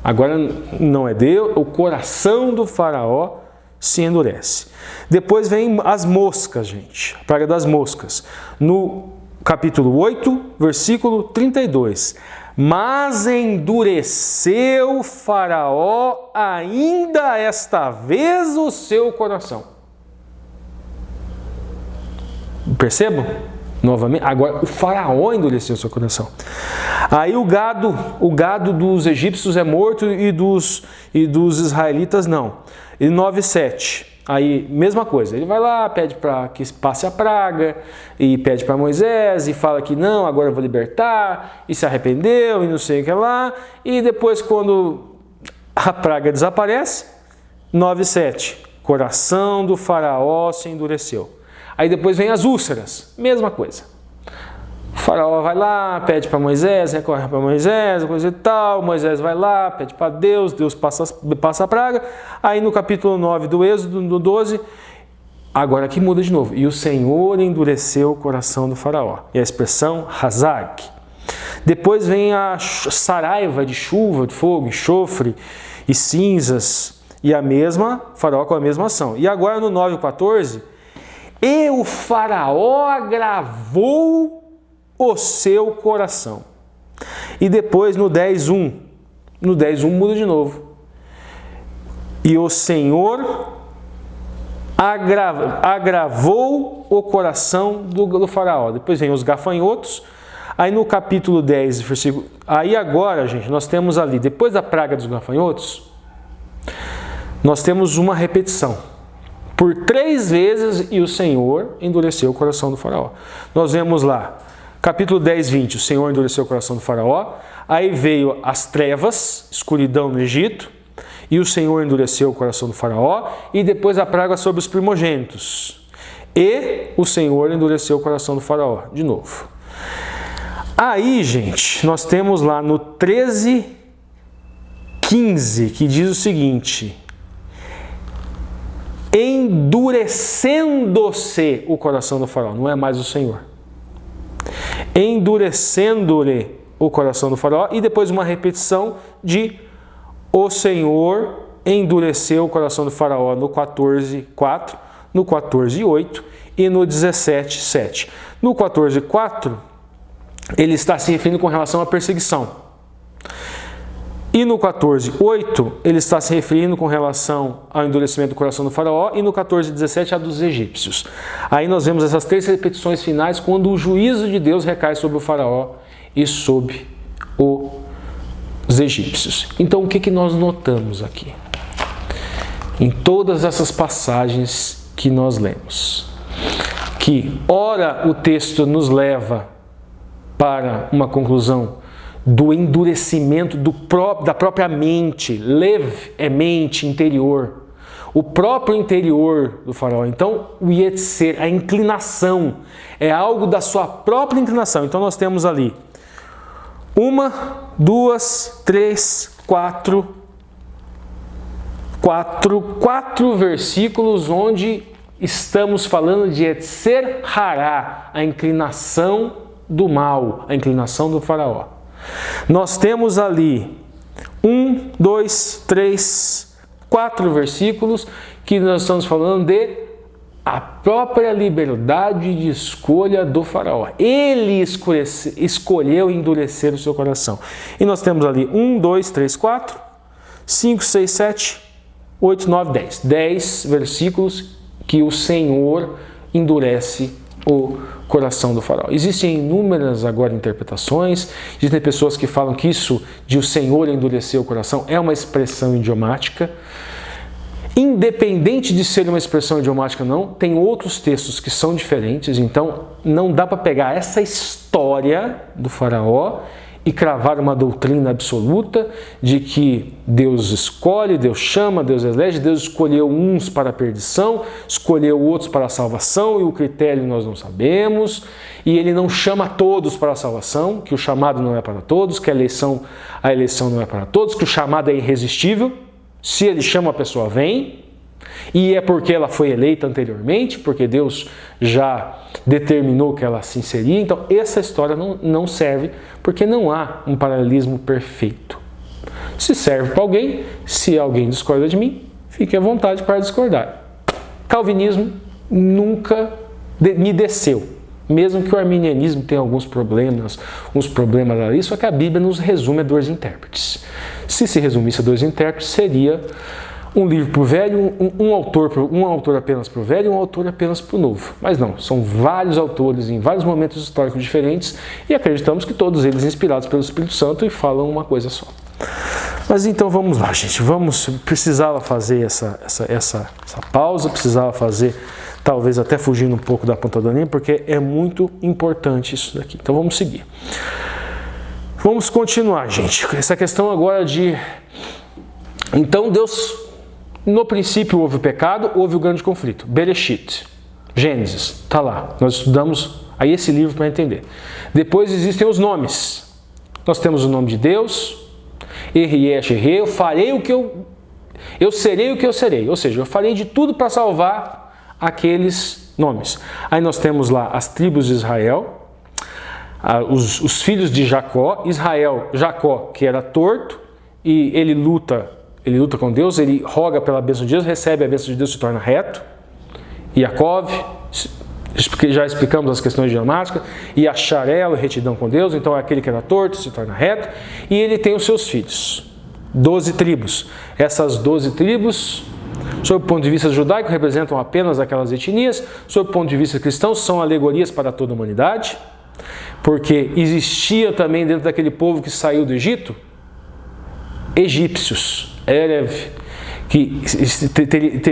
S3: Agora não é Deus, o coração do faraó se endurece. Depois vem as moscas, gente. A praga das moscas. No capítulo 8, versículo 32. Mas endureceu Faraó ainda esta vez o seu coração. Percebam? Novamente, agora o Faraó endureceu o seu coração. Aí o gado dos egípcios é morto e dos israelitas não. E 9:7. Aí, mesma coisa, ele vai lá, pede para que passe a praga, e pede para Moisés, e fala que não, agora eu vou libertar, e se arrependeu, e não sei o que lá. E depois, quando a praga desaparece, 9:7, coração do faraó se endureceu. Aí depois vem as úlceras, mesma coisa. O faraó vai lá, pede para Moisés, recorre para Moisés, coisa e tal. Moisés vai lá, pede para Deus, Deus passa a praga. Aí no capítulo 9 do Êxodo, no 12, agora aqui muda de novo. E o Senhor endureceu o coração do faraó. E a expressão hazag. Depois vem a saraiva de chuva, de fogo, enxofre e cinzas. E a mesma, faraó com a mesma ação. E agora no 9:14, e o faraó agravou o seu coração. E depois no 10:1, muda de novo. E o Senhor agravou o coração do faraó. Depois vem os gafanhotos. Aí no capítulo 10, versículo... Aí agora, gente, nós temos ali, depois da praga dos gafanhotos, nós temos uma repetição. Por 3 vezes, e o Senhor endureceu o coração do faraó. Nós vemos lá, capítulo 10:20, o Senhor endureceu o coração do faraó. Aí veio as trevas, escuridão no Egito, e o Senhor endureceu o coração do faraó. E depois a praga sobre os primogênitos. E o Senhor endureceu o coração do faraó, de novo. Aí, gente, nós temos lá no 13:15, que diz o seguinte: endurecendo-se o coração do faraó, não é mais o Senhor. Endurecendo-lhe o coração do faraó, e depois uma repetição de o Senhor endureceu o coração do faraó no 14:4, no 14:8 e no 17:7. No 14:4, ele está se referindo com relação à perseguição. E no 14:8, ele está se referindo com relação ao endurecimento do coração do faraó, e no 14:17 a dos egípcios. Aí nós vemos essas 3 repetições finais quando o juízo de Deus recai sobre o faraó e sobre os egípcios. Então o que nós notamos aqui? Em todas essas passagens que nós lemos, que ora o texto nos leva para uma conclusão do endurecimento da própria mente. Lev é mente, interior. O próprio interior do faraó. Então, o yetzer, a inclinação, é algo da sua própria inclinação. Então, nós temos ali 1, 2, 3, 4 versículos onde estamos falando de yetzer hará, a inclinação do mal, a inclinação do faraó. Nós temos ali 1, 2, 3, 4 versículos que nós estamos falando de a própria liberdade de escolha do faraó. Ele escolheu endurecer o seu coração. E nós temos ali 1, 2, 3, 4, 5, 6, 7, 8, 9, 10. 10 versículos que o Senhor endurece o coração do faraó. Existem inúmeras agora interpretações, existem pessoas que falam que isso de o Senhor endurecer o coração é uma expressão idiomática. Independente de ser uma expressão idiomática ou não, tem outros textos que são diferentes, então não dá para pegar essa história história do faraó e cravar uma doutrina absoluta de que Deus escolhe, Deus chama, Deus elege, Deus escolheu uns para a perdição, escolheu outros para a salvação, e o critério nós não sabemos, e Ele não chama todos para a salvação, que o chamado não é para todos, que a eleição não é para todos, que o chamado é irresistível. Se Ele chama, a pessoa vem, e é porque ela foi eleita anteriormente, porque Deus já determinou que ela assim seria. Então, essa história não serve, porque não há um paralelismo perfeito. Se serve para alguém, se alguém discorda de mim, fique à vontade para discordar. Calvinismo nunca me desceu, mesmo que o arminianismo tenha alguns problemas ali, só que a Bíblia nos resume a dois intérpretes. Se se resumisse a dois intérpretes, seria um livro para o velho, um autor apenas para o velho e um autor apenas para o novo. Mas não, são vários autores em vários momentos históricos diferentes e acreditamos que todos eles inspirados pelo Espírito Santo e falam uma coisa só. Mas então vamos lá, gente. Precisava fazer essa pausa, precisava fazer, talvez até fugindo um pouco da ponta da linha, porque é muito importante isso daqui. Então vamos seguir. Vamos continuar, gente. Essa questão agora de... Então Deus... No princípio houve o pecado, houve o grande conflito. Bereshit, Gênesis, está lá. Nós estudamos aí esse livro para entender. Depois existem os nomes. Nós temos o nome de Deus, eu farei o que eu serei o que eu serei. Ou seja, eu farei de tudo para salvar aqueles nomes. Aí nós temos lá as tribos de Israel, os filhos de Jacó, Jacó que era torto, e ele luta com Deus, ele roga pela bênção de Deus, recebe a bênção de Deus, se torna reto. Yaakov, já explicamos as questões geomáticas, e a Sharela, retidão com Deus, então é aquele que era torto, se torna reto, e ele tem os seus filhos, 12 tribos. Essas 12 tribos, sob o ponto de vista judaico, representam apenas aquelas etnias, sob o ponto de vista cristão, são alegorias para toda a humanidade, porque existia também dentro daquele povo que saiu do Egito, egípcios, Erev, que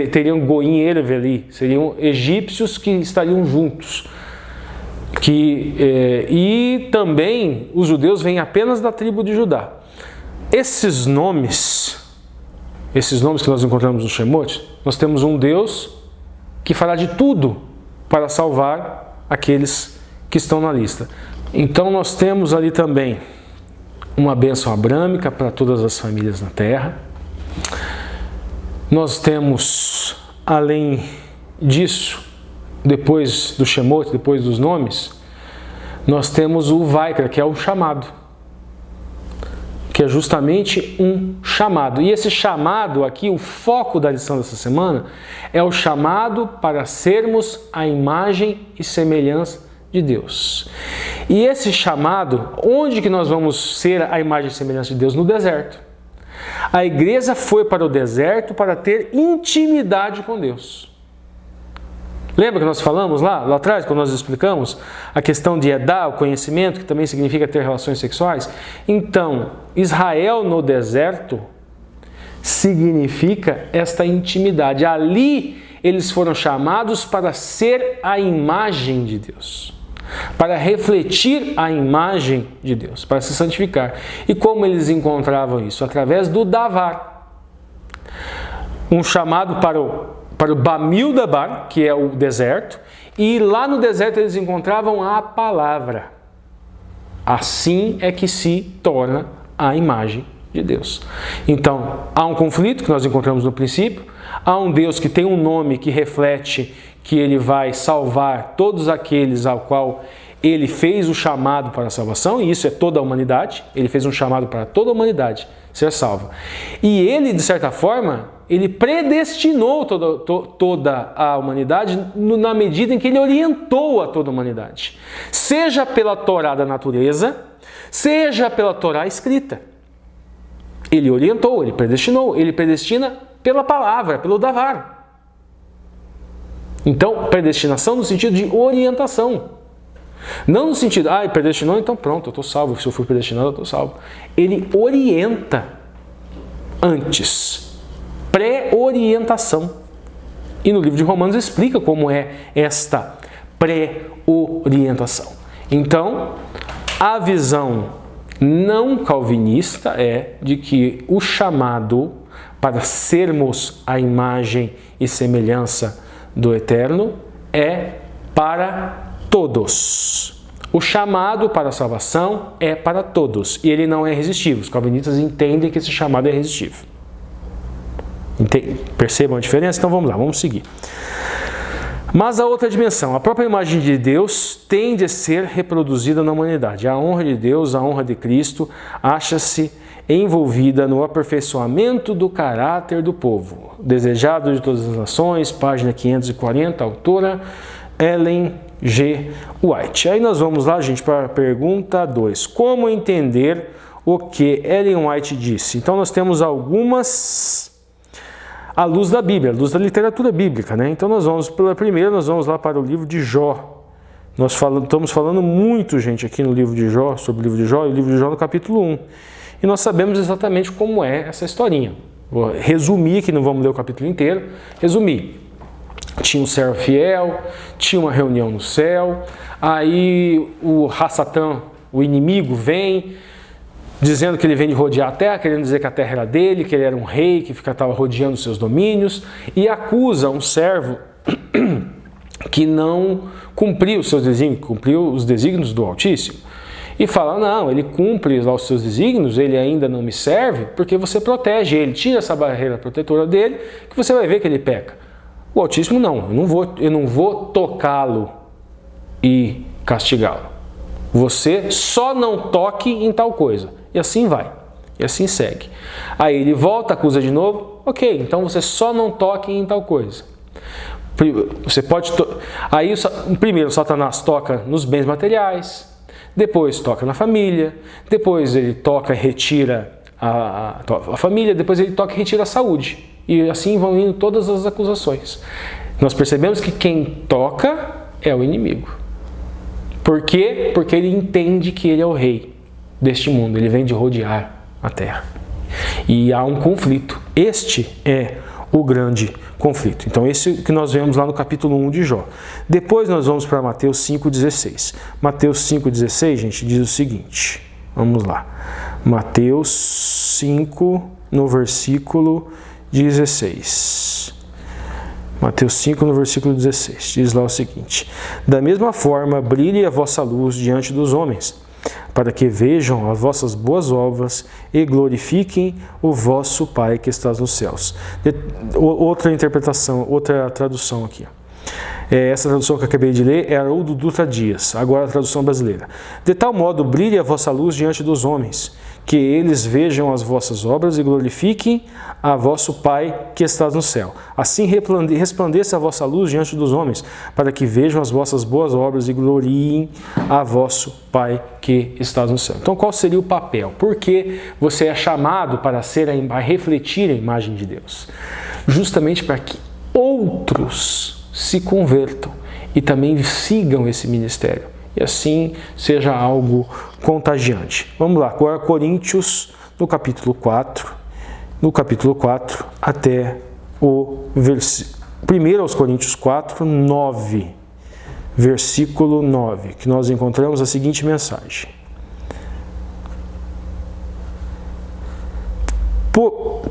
S3: teriam Goim e Erev ali, seriam egípcios que estariam juntos. E também os judeus vêm apenas da tribo de Judá. Esses nomes que nós encontramos no Shemot, nós temos um Deus que fará de tudo para salvar aqueles que estão na lista. Então nós temos ali também uma bênção abrâmica para todas as famílias na terra. Nós temos, além disso, depois do Shemot, depois dos nomes, nós temos o Vaikra, que é o chamado. Que é justamente um chamado. E esse chamado aqui, o foco da lição dessa semana, é o chamado para sermos a imagem e semelhança de Deus. E esse chamado, onde que nós vamos ser a imagem e semelhança de Deus? No deserto. A igreja foi para o deserto para ter intimidade com Deus. Lembra que nós falamos lá atrás, quando nós explicamos a questão de Edá, o conhecimento, que também significa ter relações sexuais? Então, Israel no deserto significa esta intimidade. Ali eles foram chamados para ser a imagem de Deus, para refletir a imagem de Deus, para se santificar. E como eles encontravam isso? Através do Davar. Um chamado para o Bamildabar, que é o deserto, e lá no deserto eles encontravam a palavra. Assim é que se torna a imagem de Deus. Então, há um conflito que nós encontramos no princípio, há um Deus que tem um nome que reflete que ele vai salvar todos aqueles ao qual ele fez o chamado para a salvação, e isso é toda a humanidade. Ele fez um chamado para toda a humanidade ser salva. E ele, de certa forma, ele predestinou toda a humanidade na medida em que ele orientou a toda a humanidade. Seja pela Torá da natureza, seja pela Torá escrita. Ele orientou, ele predestinou, ele predestina pela palavra, pelo Davar. Então, predestinação no sentido de orientação. Não no sentido, predestinou, então pronto, eu estou salvo. Se eu fui predestinado, eu estou salvo. Ele orienta antes. Pré-orientação. E no livro de Romanos explica como é esta pré-orientação. Então, A visão não calvinista é de que o chamado para sermos a imagem e semelhança do Eterno é para todos. O chamado para a salvação é para todos e ele não é resistível. Os calvinistas entendem que esse chamado é resistível. Percebam a diferença? Então vamos lá, vamos seguir. Mas a outra dimensão, a própria imagem de Deus tende a ser reproduzida na humanidade. A honra de Deus, a honra de Cristo, acha-se envolvida no aperfeiçoamento do caráter do povo. Desejado de todas as nações, página 540, autora Ellen G. White. Aí nós vamos lá, gente, para a pergunta 2. Como entender o que Ellen White disse? Então nós temos algumas à luz da Bíblia, à luz da literatura bíblica, né? Então nós vamos, pela primeira, nós vamos lá para o livro de Jó. Nós estamos falando muito, gente, aqui no livro de Jó, sobre o livro de Jó, e o livro de Jó no capítulo 1. E nós sabemos exatamente como é essa historinha. Vou resumir, que não vamos ler o capítulo inteiro, resumir. Tinha um servo fiel, tinha uma reunião no céu, aí o Hassatã, o inimigo, vem dizendo que ele vem de rodear a terra, querendo dizer que a terra era dele, que ele era um rei, que estava rodeando os seus domínios, e acusa um servo que não cumpriu os seus desígnios, cumpriu os desígnios do Altíssimo. E fala, não, ele cumpre lá os seus desígnios, ele ainda não me serve, porque você protege ele, tira essa barreira protetora dele, que você vai ver que ele peca. O Altíssimo não, eu não vou tocá-lo e castigá-lo. Você só não toque em tal coisa. E assim vai. E assim segue. Aí ele volta, acusa de novo. Ok, então você só não toque em tal coisa. Você pode... Aí, primeiro, Satanás toca nos bens materiais. Depois toca na família. Depois ele toca e retira a família. Depois ele toca e retira a saúde. E assim vão indo todas as acusações. Nós percebemos que quem toca é o inimigo. Por quê? Porque ele entende que ele é o rei deste mundo. Ele vem de rodear a terra. E há um conflito. Este é o grande conflito. Então, esse que nós vemos lá no capítulo 1 de Jó. Depois nós vamos para Mateus 5,16. Mateus 5,16, gente, diz o seguinte. Vamos lá. Mateus 5, no versículo 16. Mateus 5, no versículo 16, diz lá o seguinte: da mesma forma, brilhe a vossa luz diante dos homens, para que vejam as vossas boas obras e glorifiquem o vosso Pai que está nos céus. Outra interpretação, outra tradução aqui. Essa tradução que eu acabei de ler é Haroldo Dutra Dias, agora a tradução brasileira. De tal modo, brilhe a vossa luz diante dos homens, que eles vejam as vossas obras e glorifiquem a vosso Pai que está no céu. Assim resplandeça a vossa luz diante dos homens, para que vejam as vossas boas obras e gloriem a vosso Pai que está no céu. Então, qual seria o papel? Por que você é chamado para refletir a imagem de Deus? Justamente para que outros se convertam e também sigam esse ministério. E assim seja algo contagiante. Vamos lá, agora Coríntios, no capítulo 4, até o versículo. 1 aos Coríntios 4, 9, versículo 9, que nós encontramos a seguinte mensagem.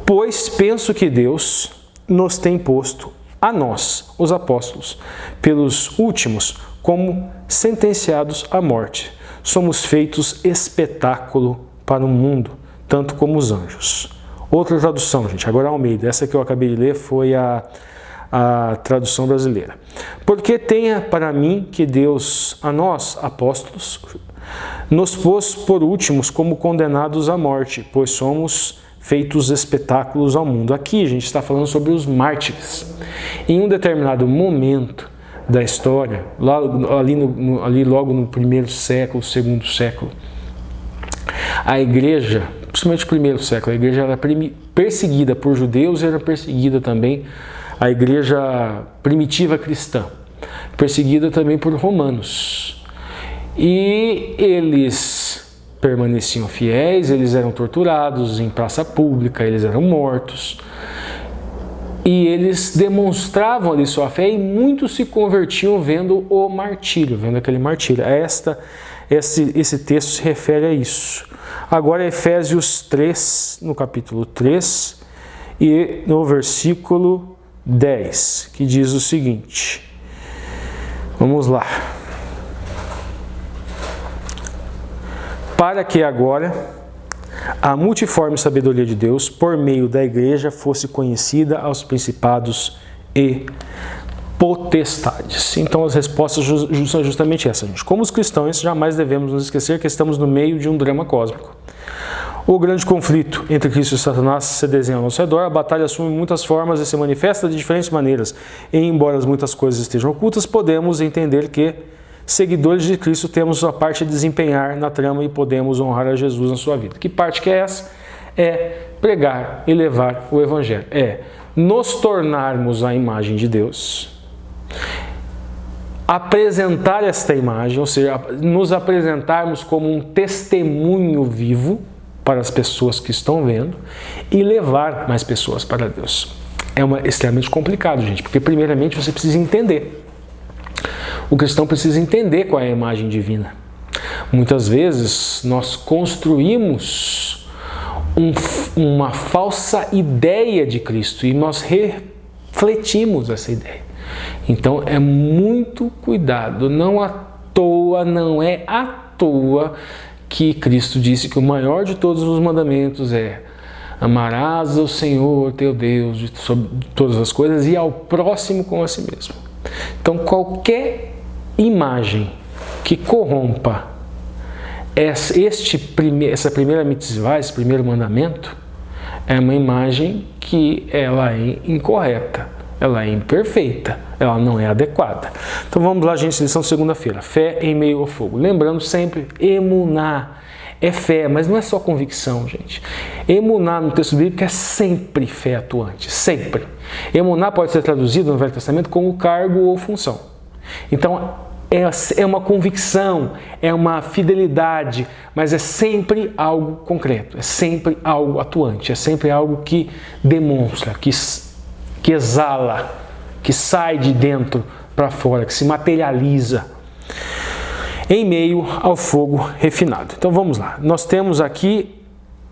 S3: Pois penso que Deus nos tem posto a nós, os apóstolos, pelos últimos, como sentenciados à morte. Somos feitos espetáculo para o mundo, tanto como os anjos. Outra tradução, gente, agora Almeida. Essa que eu acabei de ler foi a tradução brasileira. Porque tenha para mim que Deus, a nós, apóstolos, nos pôs por últimos como condenados à morte, pois somos feitos espetáculos ao mundo. Aqui a gente está falando sobre os mártires. Em um determinado momento da história, ali logo no primeiro século, segundo século, a igreja, principalmente no primeiro século, a igreja era perseguida por judeus e era perseguida também a igreja primitiva cristã, perseguida também por romanos. E eles permaneciam fiéis, eles eram torturados em praça pública, eles eram mortos. E eles demonstravam ali sua fé e muitos se convertiam vendo o martírio, vendo aquele martírio. Esta esse texto se refere a isso. Agora Efésios 3, no capítulo 3 e no versículo 10, que diz o seguinte. Vamos lá. Para que agora a multiforme sabedoria de Deus, por meio da igreja, fosse conhecida aos principados e potestades. Então as respostas são justamente essas, gente. Como os cristãos, jamais devemos nos esquecer que estamos no meio de um drama cósmico. O grande conflito entre Cristo e Satanás se desenha ao nosso redor, a batalha assume muitas formas e se manifesta de diferentes maneiras. E embora muitas coisas estejam ocultas, podemos entender que, seguidores de Cristo, temos a parte a desempenhar na trama e podemos honrar a Jesus na sua vida. Que parte que é essa? É pregar e levar o Evangelho. É nos tornarmos a imagem de Deus, apresentar esta imagem, ou seja, nos apresentarmos como um testemunho vivo para as pessoas que estão vendo e levar mais pessoas para Deus. É extremamente complicado, gente, porque primeiramente você precisa entender. O cristão precisa entender qual é a imagem divina. Muitas vezes nós construímos uma falsa ideia de Cristo e nós refletimos essa ideia. Então é muito cuidado, não é à toa que Cristo disse que o maior de todos os mandamentos é: amarás ao Senhor teu Deus sobre todas as coisas e ao próximo como a si mesmo. Então qualquer imagem que corrompa essa primeira mitzvah, esse primeiro mandamento, é uma imagem que ela é incorreta, ela é imperfeita, ela não é adequada. Então vamos lá, gente, lição de segunda-feira. Fé em meio ao fogo. Lembrando sempre, emuná é fé, mas não é só convicção, gente. Emuná no texto bíblico é sempre fé atuante, sempre. Emuná pode ser traduzido no Velho Testamento como cargo ou função. Então é uma convicção, é uma fidelidade, mas é sempre algo concreto, é sempre algo atuante, é sempre algo que demonstra, que exala, que sai de dentro para fora, que se materializa em meio ao fogo refinado. Então vamos lá, nós temos aqui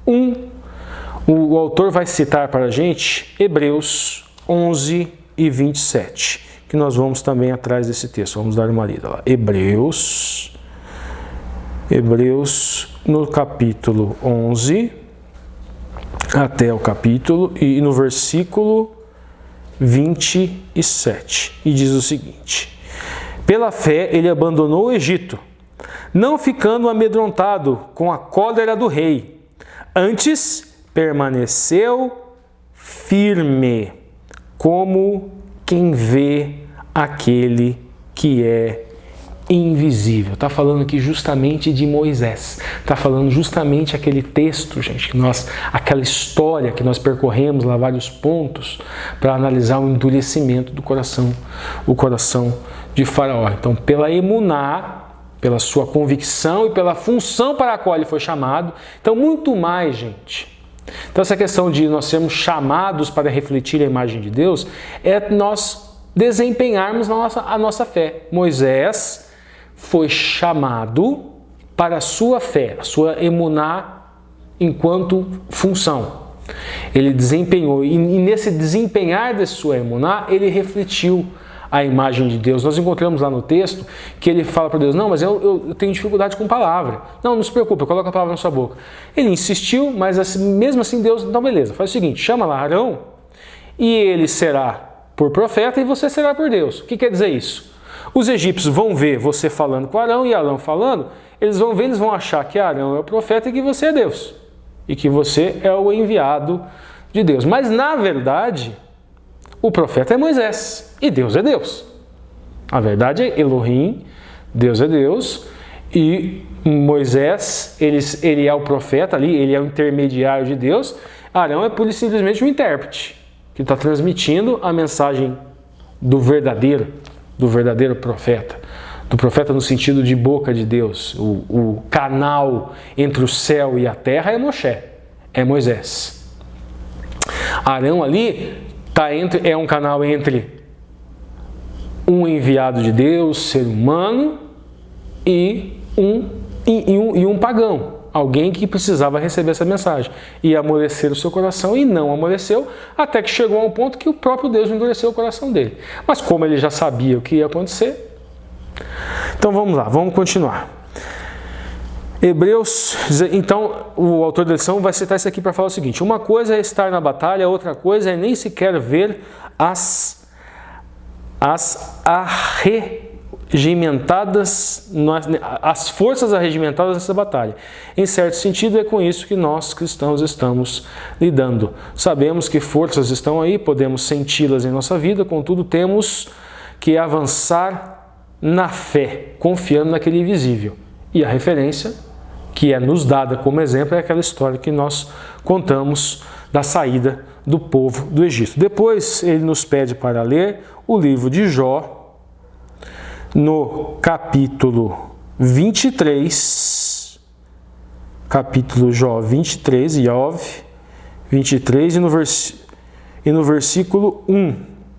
S3: o autor vai citar para a gente Hebreus 11 e 27, que nós vamos também atrás desse texto, vamos dar uma lida lá. Hebreus no capítulo 11 até o capítulo e no versículo 27, e diz o seguinte: pela fé ele abandonou o Egito, não ficando amedrontado com a cólera do rei, antes permaneceu firme, como quem vê aquele que é invisível. Está falando aqui justamente de Moisés. Está falando justamente aquele texto, gente, aquela história que nós percorremos lá vários pontos para analisar o endurecimento do coração, o coração de Faraó. Então, pela emuná, pela sua convicção e pela função para a qual ele foi chamado. Então, muito mais, gente. Então, essa questão de nós sermos chamados para refletir a imagem de Deus é nós desempenharmos a nossa fé. Moisés foi chamado para a sua fé, a sua emuná enquanto função. Ele desempenhou, e nesse desempenhar de sua emuná, ele refletiu a imagem de Deus. Nós encontramos lá no texto que ele fala para Deus: não, mas eu tenho dificuldade com palavra. Não se preocupe, eu coloco a palavra na sua boca. Ele insistiu, mas mesmo assim Deus, então beleza, faz o seguinte, chama lá Arão e ele será por profeta e você será por Deus. O que quer dizer isso? Os egípcios vão ver você falando com Arão e Arão falando, eles vão achar que Arão é o profeta e que você é Deus. E que você é o enviado de Deus. Mas na verdade, o profeta é Moisés e Deus é Deus. A verdade é Elohim, Deus é Deus, e Moisés, ele é o profeta ali, ele é o intermediário de Deus. Arão é pura e simplesmente um intérprete, que está transmitindo a mensagem do verdadeiro profeta. Do profeta no sentido de boca de Deus. O canal entre o céu e a terra é Moshe, é Moisés. Arão ali é um canal entre um enviado de Deus, ser humano, e um pagão, alguém que precisava receber essa mensagem, e amolecer o seu coração, e não amoleceu, até que chegou a um ponto que o próprio Deus endureceu o coração dele. Mas como ele já sabia o que ia acontecer, então vamos lá, vamos continuar. Hebreus, então o autor da lição vai citar isso aqui para falar o seguinte: uma coisa é estar na batalha, outra coisa é nem sequer ver as forças arregimentadas nessa batalha. Em certo sentido, é com isso que nós cristãos estamos lidando. Sabemos que forças estão aí, podemos senti-las em nossa vida, contudo temos que avançar na fé, confiando naquele invisível. E a referência que é nos dada como exemplo é aquela história que nós contamos da saída do povo do Egito. Depois ele nos pede para ler o livro de Jó, no capítulo 23, capítulo Jó 23, Iov 23, e no versículo 1.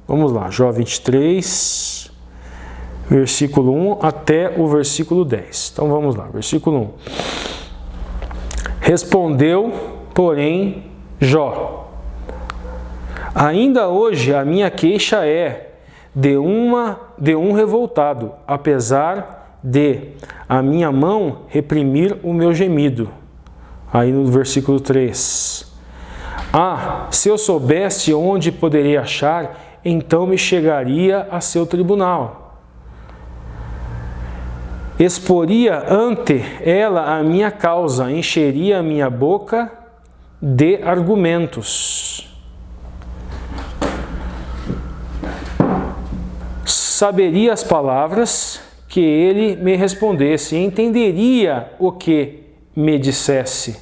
S3: Vamos lá, Jó 23, versículo 1 até o versículo 10. Então vamos lá, versículo 1. Respondeu, porém, Jó: ainda hoje a minha queixa é de um revoltado, apesar de a minha mão reprimir o meu gemido. Aí no versículo 3. Ah, se eu soubesse onde poderia achar, então me chegaria a seu tribunal. Exporia ante ela a minha causa, encheria a minha boca de argumentos. Saberia as palavras que ele me respondesse, e entenderia o que me dissesse.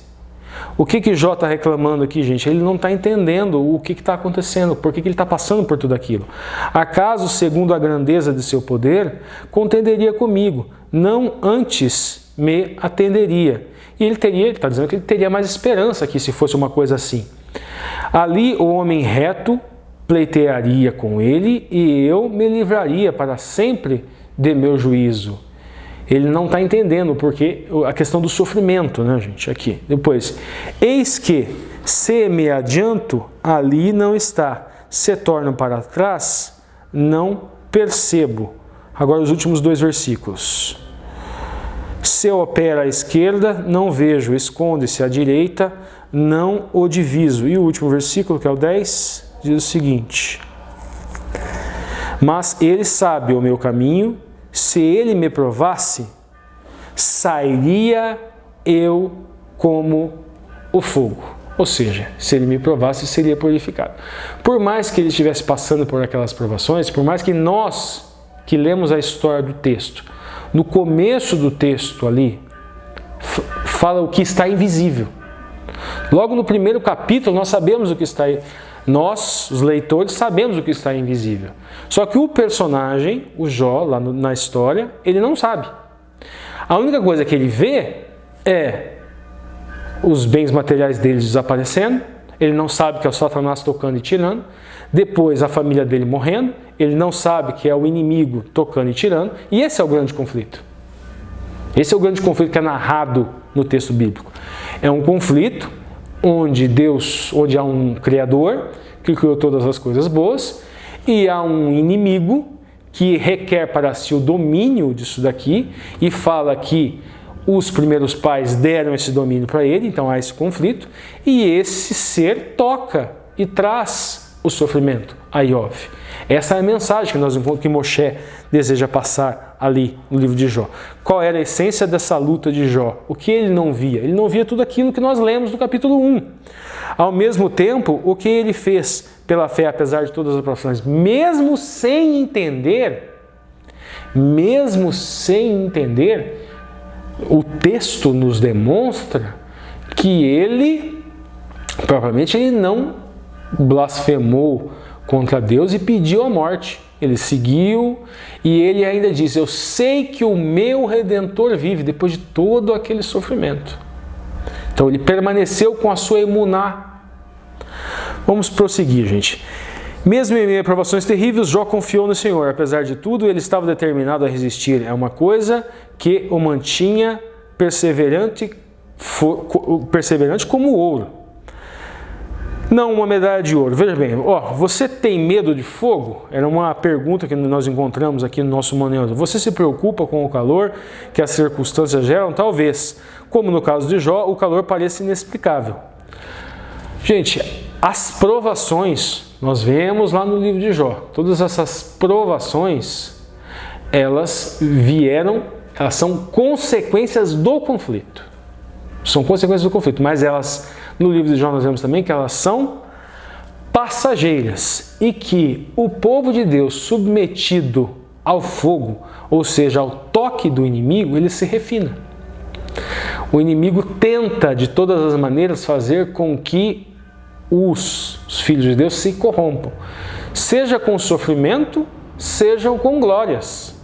S3: O que Jó está reclamando aqui, gente? Ele não está entendendo o que está acontecendo, por que ele está passando por tudo aquilo. Acaso, segundo a grandeza de seu poder, contenderia comigo, não antes me atenderia. E ele está dizendo que ele teria mais esperança aqui se fosse uma coisa assim. Ali o homem reto pleitearia com ele e eu me livraria para sempre de meu juízo. Ele não está entendendo porque a questão do sofrimento, né, gente? Aqui, depois. Eis que, se me adianto, ali não está. Se torno para trás, não percebo. Agora os últimos dois versículos. Se opera à esquerda, não vejo. Esconde-se à direita, não o diviso. E o último versículo, que é o 10, diz o seguinte: mas ele sabe o meu caminho, se ele me provasse, sairia eu como o fogo. Ou seja, se ele me provasse, seria purificado. Por mais que ele estivesse passando por aquelas provações, por mais que nós, que lemos a história do texto, no começo do texto ali, fala o que está invisível. Logo no primeiro capítulo, nós sabemos o que está aí. Nós, os leitores, sabemos o que está invisível. Só que o personagem, o Jó, lá na história, ele não sabe. A única coisa que ele vê é os bens materiais dele desaparecendo. Ele não sabe que é o Satanás tocando e tirando. Depois, a família dele morrendo. Ele não sabe que é o inimigo tocando e tirando. E esse é o grande conflito. Esse é o grande conflito que é narrado no texto bíblico. É um conflito onde há um Criador que criou todas as coisas boas e há um inimigo que requer para si o domínio disso daqui e fala que os primeiros pais deram esse domínio para ele, então há esse conflito, e esse ser toca e traz o sofrimento a Iov. Essa é a mensagem que Moshe deseja passar ali no livro de Jó. Qual era a essência dessa luta de Jó? O que ele não via? Ele não via tudo aquilo que nós lemos no capítulo 1. Ao mesmo tempo, o que ele fez pela fé, apesar de todas as provações, mesmo sem entender, o texto nos demonstra que ele, propriamente, ele não blasfemou contra Deus e pediu a morte. Ele seguiu e ele ainda diz: eu sei que o meu Redentor vive, depois de todo aquele sofrimento. Então ele permaneceu com a sua emuná. Vamos prosseguir, gente. Mesmo em meio a provações terríveis, Jó confiou no Senhor. Apesar de tudo, ele estava determinado a resistir. É uma coisa que o mantinha perseverante como ouro. Não uma medalha de ouro. Veja bem, você tem medo de fogo? Era uma pergunta que nós encontramos aqui no nosso manual. Você se preocupa com o calor que as circunstâncias geram? Talvez. Como no caso de Jó, o calor parece inexplicável. Gente, as provações, nós vemos lá no livro de Jó, todas essas provações, elas são consequências do conflito. São consequências do conflito, mas elas, no livro de Jó nós vemos também que elas são passageiras e que o povo de Deus submetido ao fogo, ou seja, ao toque do inimigo, ele se refina. O inimigo tenta de todas as maneiras fazer com que os filhos de Deus se corrompam, seja com sofrimento, sejam com glórias.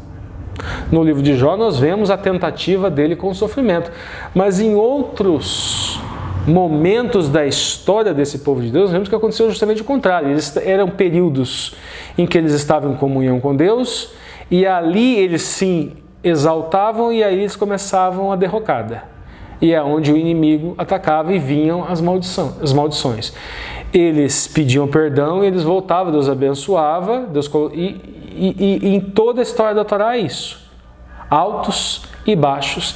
S3: No livro de Jó nós vemos a tentativa dele com o sofrimento, mas em outros momentos da história desse povo de Deus, vemos que aconteceu justamente o contrário. Eram períodos em que eles estavam em comunhão com Deus e ali eles se exaltavam e aí eles começavam a derrocada. E é onde o inimigo atacava e vinham as maldições. Eles pediam perdão e eles voltavam, Deus abençoava, e em toda a história da Torá é isso. Altos e baixos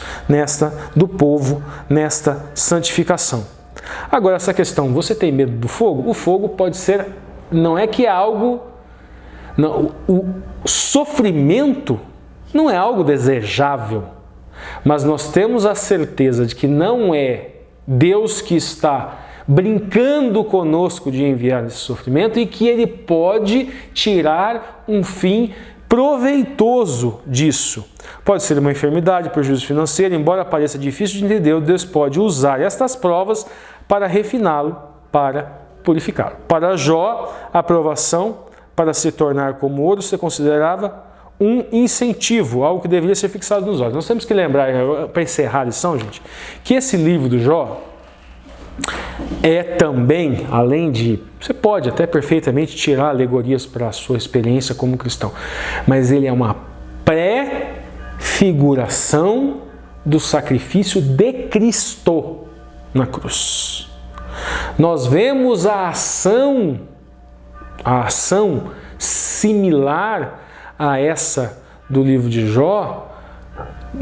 S3: do povo, nesta santificação. Agora essa questão, você tem medo do fogo? O fogo pode ser, não é que é algo, não, o sofrimento não é algo desejável, mas nós temos a certeza de que não é Deus que está brincando conosco de enviar esse sofrimento e que Ele pode tirar um fim proveitoso disso. Pode ser uma enfermidade, prejuízo financeiro, embora pareça difícil de entender, Deus pode usar estas provas para refiná-lo, para purificá-lo. Para Jó, a provação para se tornar como ouro se considerava um incentivo, algo que deveria ser fixado nos olhos. Nós temos que lembrar, para encerrar a lição, gente, que esse livro do Jó é também, além de... Você pode até perfeitamente tirar alegorias para a sua experiência como cristão, mas ele é uma pré-figuração do sacrifício de Cristo na cruz. Nós vemos a ação similar a essa do livro de Jó,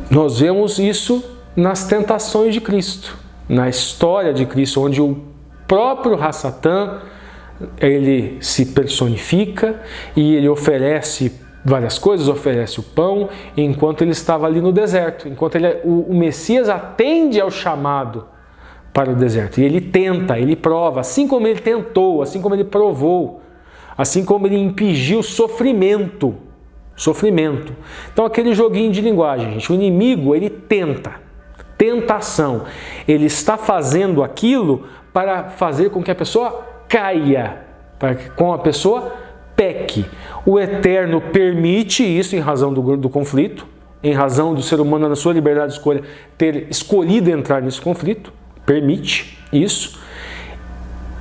S3: nós vemos isso nas tentações de Cristo, na história de Cristo, onde o próprio Satã, ele se personifica e ele oferece várias coisas, oferece o pão, enquanto ele estava ali no deserto, enquanto o Messias atende ao chamado para o deserto, e ele tenta, ele prova, assim como ele tentou, assim como ele provou, assim como ele impingiu sofrimento. Então aquele joguinho de linguagem, gente, o inimigo, ele tentação, ele está fazendo aquilo para fazer com que a pessoa caia, para que com a pessoa peque. O Eterno permite isso em razão do conflito, em razão do ser humano, na sua liberdade de escolha, ter escolhido entrar nesse conflito, permite isso.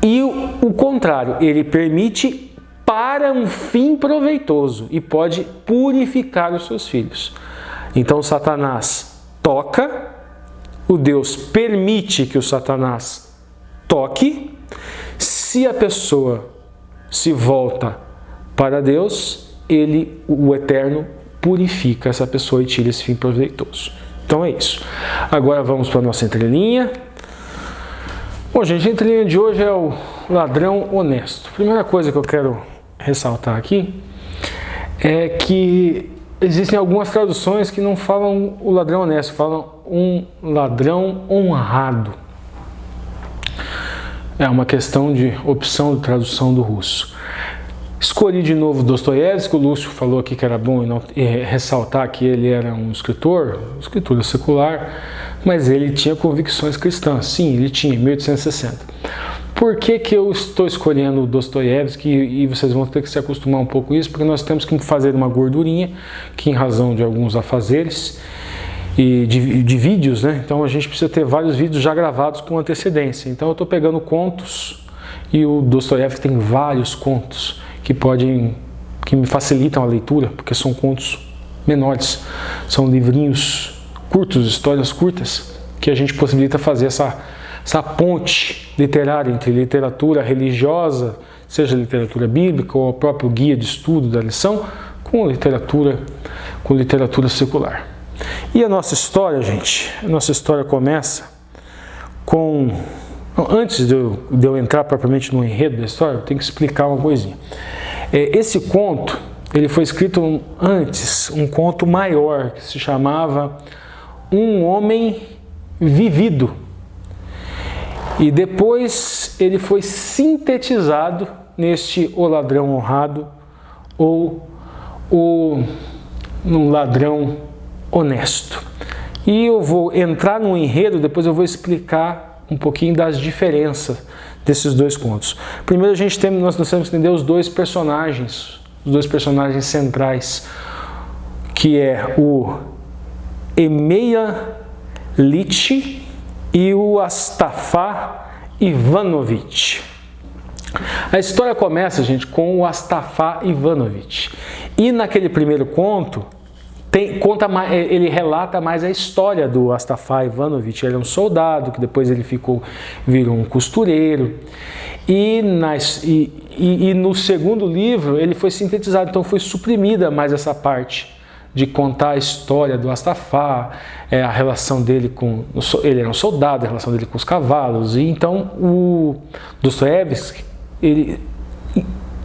S3: E o contrário, ele permite para um fim proveitoso e pode purificar os seus filhos. Então Satanás toca, o Deus permite que o Satanás toque. Se a pessoa se volta para Deus, o Eterno purifica essa pessoa e tira esse fim proveitoso. Então é isso. Agora vamos para a nossa entrelinha. Bom, gente, a entrelinha de hoje é o ladrão honesto. Primeira coisa que eu quero ressaltar aqui é que existem algumas traduções que não falam o ladrão honesto, falam um ladrão honrado. É uma questão de opção de tradução do russo. Escolhi de novo Dostoiévski, o Lúcio falou aqui que era bom ressaltar que ele era um escritor, escritura secular, mas ele tinha convicções cristãs. Sim, ele tinha, em 1860. Por que eu estou escolhendo o Dostoiévski? E vocês vão ter que se acostumar um pouco com isso, porque nós temos que fazer uma gordurinha, que em razão de alguns afazeres e de vídeos, né? Então a gente precisa ter vários vídeos já gravados com antecedência. Então eu estou pegando contos, e o Dostoiévski tem vários contos que me facilitam a leitura, porque são contos menores, são livrinhos curtos, histórias curtas, que a gente possibilita fazer essa ponte literária entre literatura religiosa, seja literatura bíblica ou o próprio guia de estudo da lição, com literatura secular. E a nossa história, gente, a nossa história começa com... Antes de eu entrar propriamente no enredo da história, eu tenho que explicar uma coisinha. Esse conto, ele foi escrito antes, um conto maior, que se chamava Um Homem Vivido. E depois ele foi sintetizado neste O Ladrão Honrado ou Um Ladrão Honesto. E eu vou entrar no enredo, depois eu vou explicar um pouquinho das diferenças desses dois contos. Primeiro nós temos que entender os dois personagens centrais, que é o Emeia Litchi e o Astafá Ivanovich. A história começa, gente, com o Astafá Ivanovich. E naquele primeiro conto, ele relata mais a história do Astafá Ivanovich. Ele é um soldado, que depois ele virou um costureiro. E no segundo livro ele foi sintetizado, então foi suprimida mais essa parte de contar a história do Astafá, a relação dele com... Ele era um soldado, a relação dele com os cavalos. E então o Dostoiévski, ele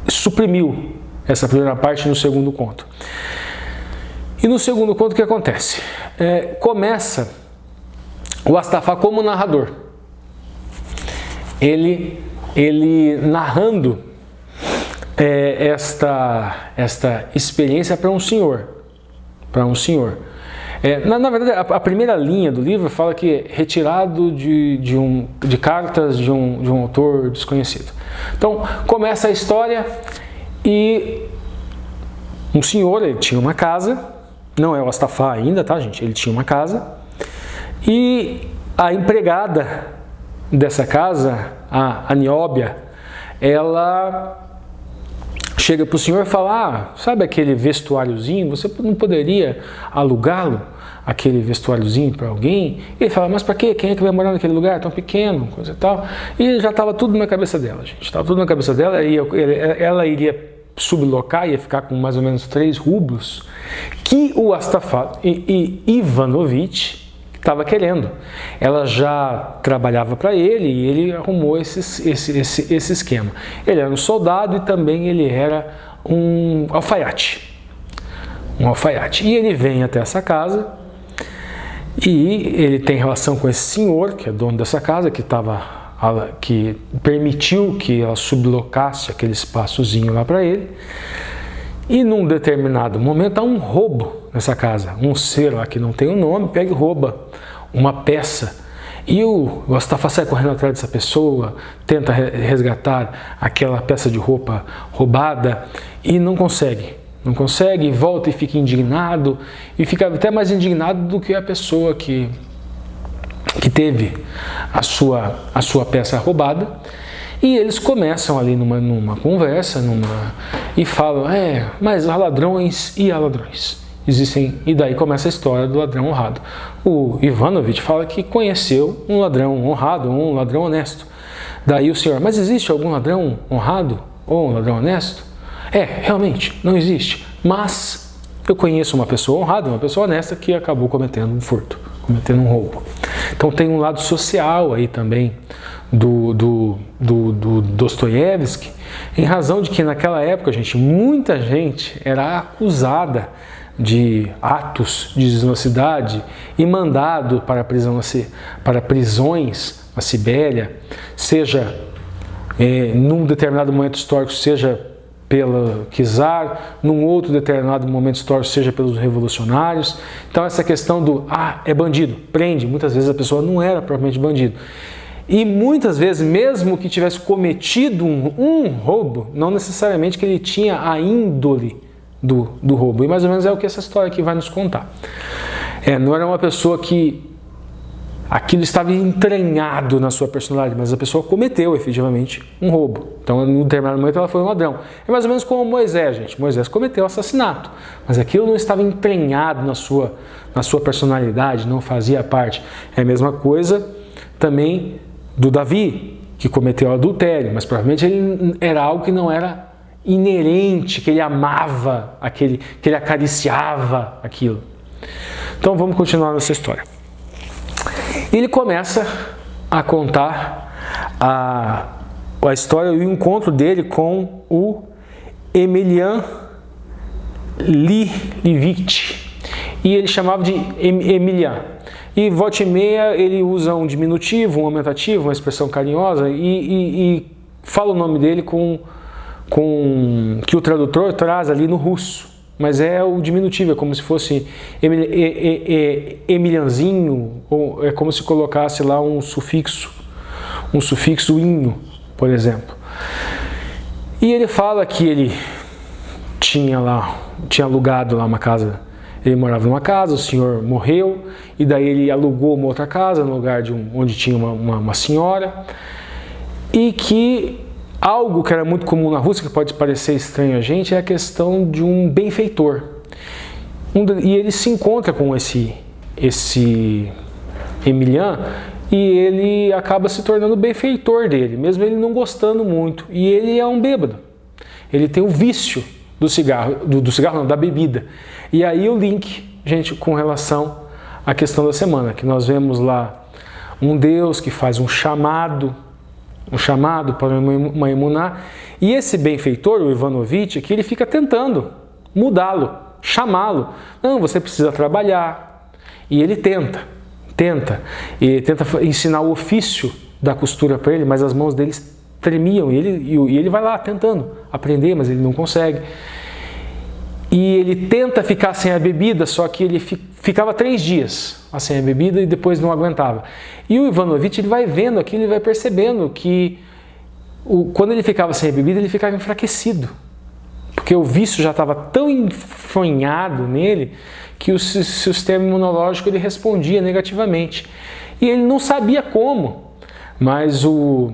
S3: suprimiu essa primeira parte no segundo conto. E no segundo conto o que acontece? Começa o Astafá como narrador. Ele narrando esta experiência para um senhor. Na verdade, a primeira linha do livro fala que é retirado de cartas de um autor desconhecido. Então, começa a história e um senhor, ele tinha uma casa, não é o Astafá ainda, tá, gente? Ele tinha uma casa e a empregada dessa casa, a Nióbia, ela chega para o senhor e fala: sabe aquele vestuáriozinho? Você não poderia alugá-lo, aquele vestuáriozinho, para alguém? E ele fala: mas para quê? Quem é que vai morar naquele lugar tão pequeno? Coisa e tal. E já estava tudo na cabeça dela, gente. Estava tudo na cabeça dela. Ela iria sublocar, ia ficar com mais ou menos 3 rublos, que o Astafá Ivanovich estava querendo. Ela já trabalhava para ele e ele arrumou esse esquema. Ele era um soldado e também ele era um alfaiate. E ele vem até essa casa e ele tem relação com esse senhor, que é dono dessa casa, que permitiu que ela sublocasse aquele espaçozinho lá para ele. E num determinado momento há um roubo nessa casa. Um ser lá que não tem um nome pega e rouba uma peça. E o Astafá sai correndo atrás dessa pessoa, tenta resgatar aquela peça de roupa roubada e não consegue. Volta e fica indignado, e fica até mais indignado do que a pessoa que teve a sua peça roubada. E eles começam ali numa conversa, e falam: mas há ladrões e há ladrões. Existem, e daí começa a história do ladrão honrado. O Ivanovich fala que conheceu um ladrão honrado, um ladrão honesto. Daí o senhor: mas existe algum ladrão honrado ou um ladrão honesto? Realmente, não existe. Mas eu conheço uma pessoa honrada, uma pessoa honesta, que acabou cometendo um furto, cometendo um roubo. Então tem um lado social aí também do Dostoiévski, em razão de que naquela época, gente, muita gente era acusada de atos de desonestidade e mandado para prisões na Sibéria, seja num determinado momento histórico, seja pelo czar, num outro determinado momento histórico, seja pelos revolucionários. Então essa questão do é bandido, prende, muitas vezes a pessoa não era propriamente bandido. E muitas vezes, mesmo que tivesse cometido um roubo, não necessariamente que ele tinha a índole do roubo. E mais ou menos é o que essa história aqui vai nos contar. Não era uma pessoa que Aquilo estava entranhado na sua personalidade, mas a pessoa cometeu efetivamente um roubo. Então, em um determinado momento, ela foi um ladrão. É mais ou menos como Moisés, gente. Moisés cometeu assassinato, mas aquilo não estava entranhado na sua personalidade, não fazia parte. É a mesma coisa também do Davi, que cometeu adultério, mas provavelmente ele era algo que não era inerente, que ele amava, que ele acariciava aquilo. Então, vamos continuar nessa história. Ele começa a contar a história e o encontro dele com o Emelian Livite. E ele chamava de Emelian. E volta e meia ele usa um diminutivo, um aumentativo, uma expressão carinhosa e fala o nome dele que o tradutor traz ali no russo. Mas é o diminutivo, é como se fosse Emilianzinho, ou é como se colocasse lá um sufixo inho, por exemplo. E ele fala que ele tinha alugado lá uma casa, ele morava numa casa, o senhor morreu, e daí ele alugou uma outra casa, no lugar onde tinha uma senhora, e que algo que era muito comum na Rússia, que pode parecer estranho a gente, é a questão de um benfeitor. E ele se encontra com esse Emelian e ele acaba se tornando benfeitor dele, mesmo ele não gostando muito. E ele é um bêbado. Ele tem o vício do cigarro, da bebida. E aí o link, gente, com relação à questão da semana, que nós vemos lá um Deus que faz um chamado para uma emuná, e esse benfeitor, o Ivanovitch, que ele fica tentando mudá-lo, chamá-lo. Não, você precisa trabalhar. E ele tenta ensinar o ofício da costura para ele, mas as mãos dele tremiam, e ele vai lá tentando aprender, mas ele não consegue. E ele tenta ficar sem a bebida, só que ele ficava 3 dias sem a bebida e depois não aguentava. E o Ivanovitch, ele vai vendo aquilo, ele vai percebendo que quando ele ficava sem a bebida, ele ficava enfraquecido. Porque o vício já estava tão enfronhado nele que o sistema imunológico ele respondia negativamente. E ele não sabia como, mas o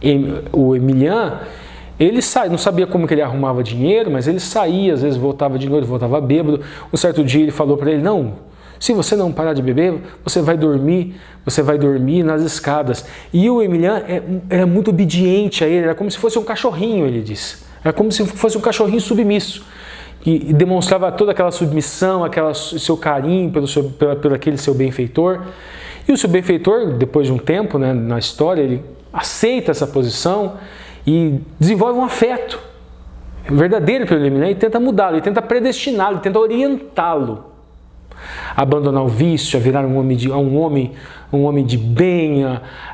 S3: Emelian, ele não sabia como que ele arrumava dinheiro, mas ele saía, às vezes voltava de noite, voltava bêbado. Um certo dia ele falou para ele, não, se você não parar de beber, você vai dormir nas escadas. E o Emelian era muito obediente a ele, era como se fosse um cachorrinho, ele disse. Era como se fosse um cachorrinho submisso. E demonstrava toda aquela submissão, seu carinho pelo aquele seu benfeitor. E o seu benfeitor, depois de um tempo, né, na história, ele aceita essa posição e desenvolve um afeto verdadeiro pelo Emelian e tenta mudá-lo, ele tenta predestiná-lo, ele tenta orientá-lo a abandonar o vício, a virar um homem de bem,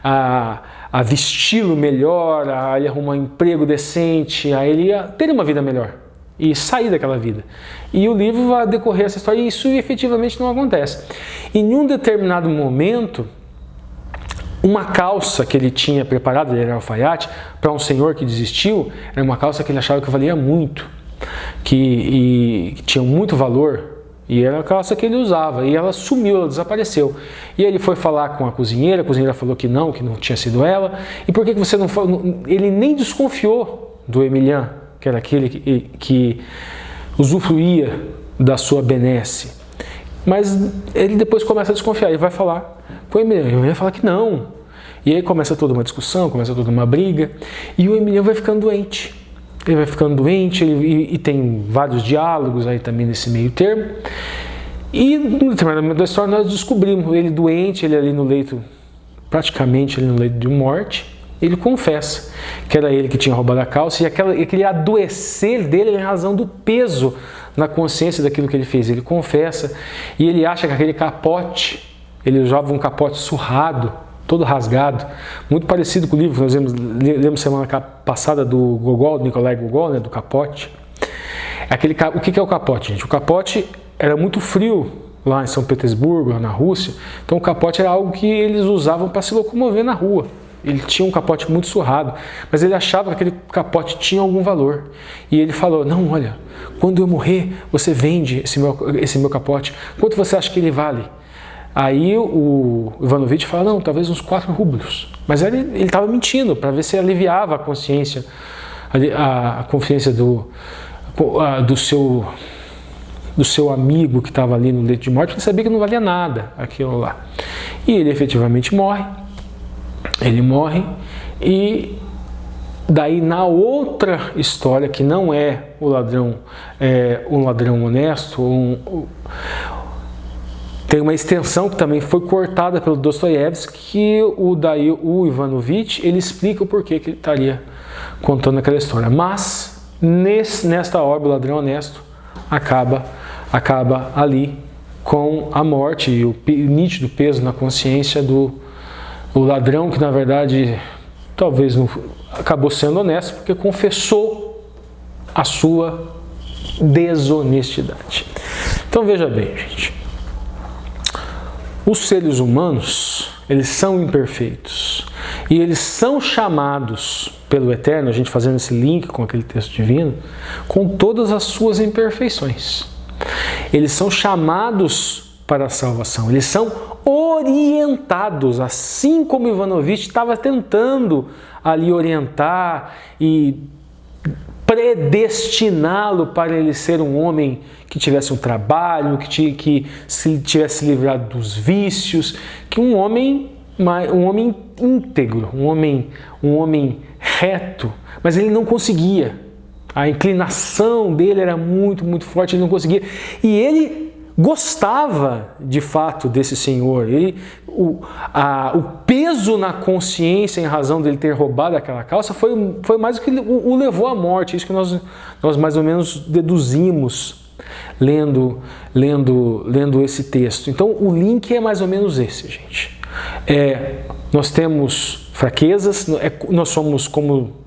S3: a vesti-lo melhor, a ele arrumar um emprego decente, a ele ter uma vida melhor e sair daquela vida. E o livro vai decorrer essa história e isso efetivamente não acontece. Em um determinado momento, uma calça que ele tinha preparado, ele era alfaiate, para um senhor que desistiu, era uma calça que ele achava que valia muito, que tinha muito valor, e era a calça que ele usava, e ela sumiu, ela desapareceu. E ele foi falar com a cozinheira falou que não tinha sido ela, e por que você não falou? Ele nem desconfiou do Emelian, que era aquele que usufruía da sua benesse. Mas ele depois começa a desconfiar, ele vai falar com o Emelian, ele vai falar que não. E aí começa toda uma discussão, começa toda uma briga, e o Emelian vai ficando doente. Ele vai ficando doente e tem vários diálogos aí também nesse meio termo. E no determinado momento da história nós descobrimos ele doente, ele ali no leito, praticamente ali no leito de morte. Ele confessa que era ele que tinha roubado a calça e aquele adoecer dele é em razão do peso na consciência daquilo que ele fez. Ele confessa e ele acha que aquele capote, ele usava um capote surrado, todo rasgado, muito parecido com o livro que nós lemos semana passada do Gogol, do Nikolai Gogol, né, do capote. O que é o capote, gente? O capote era muito frio lá em São Petersburgo, lá na Rússia, então o capote era algo que eles usavam para se locomover na rua. Ele tinha um capote muito surrado, mas ele achava que aquele capote tinha algum valor. E ele falou, não, olha, quando eu morrer, você vende esse meu capote. Quanto você acha que ele vale? Aí o Ivanovitch fala, não, talvez uns 4 rublos. Mas ele estava mentindo para ver se aliviava a consciência, a consciência do seu amigo que estava ali no leito de morte, ele sabia que não valia nada aquilo lá. E ele efetivamente morre. Ele morre e daí na outra história, que não é o ladrão, um ladrão honesto, tem uma extensão que também foi cortada pelo Dostoiévski, que o Ivanovitch, ele explica o porquê que ele estaria contando aquela história. Mas nesta obra, o ladrão honesto acaba ali com a morte e o nítido peso na consciência do ladrão, que na verdade talvez não acabou sendo honesto porque confessou a sua desonestidade. Então veja bem, gente, os seres humanos, eles são imperfeitos e eles são chamados pelo Eterno, a gente fazendo esse link com aquele texto divino, com todas as suas imperfeições. Eles são chamados para a salvação, eles são orientados, assim como Ivanovitch estava tentando ali orientar e predestiná-lo para ele ser um homem que tivesse um trabalho, que se tivesse livrado dos vícios, que um homem íntegro, um homem reto, mas ele não conseguia. A inclinação dele era muito, muito forte, ele não conseguia. E ele gostava, de fato, desse senhor. O peso na consciência em razão dele ter roubado aquela calça foi mais o que o levou à morte. Isso que nós mais ou menos deduzimos lendo esse texto. Então, o link é mais ou menos esse, gente. Nós temos fraquezas, nós somos como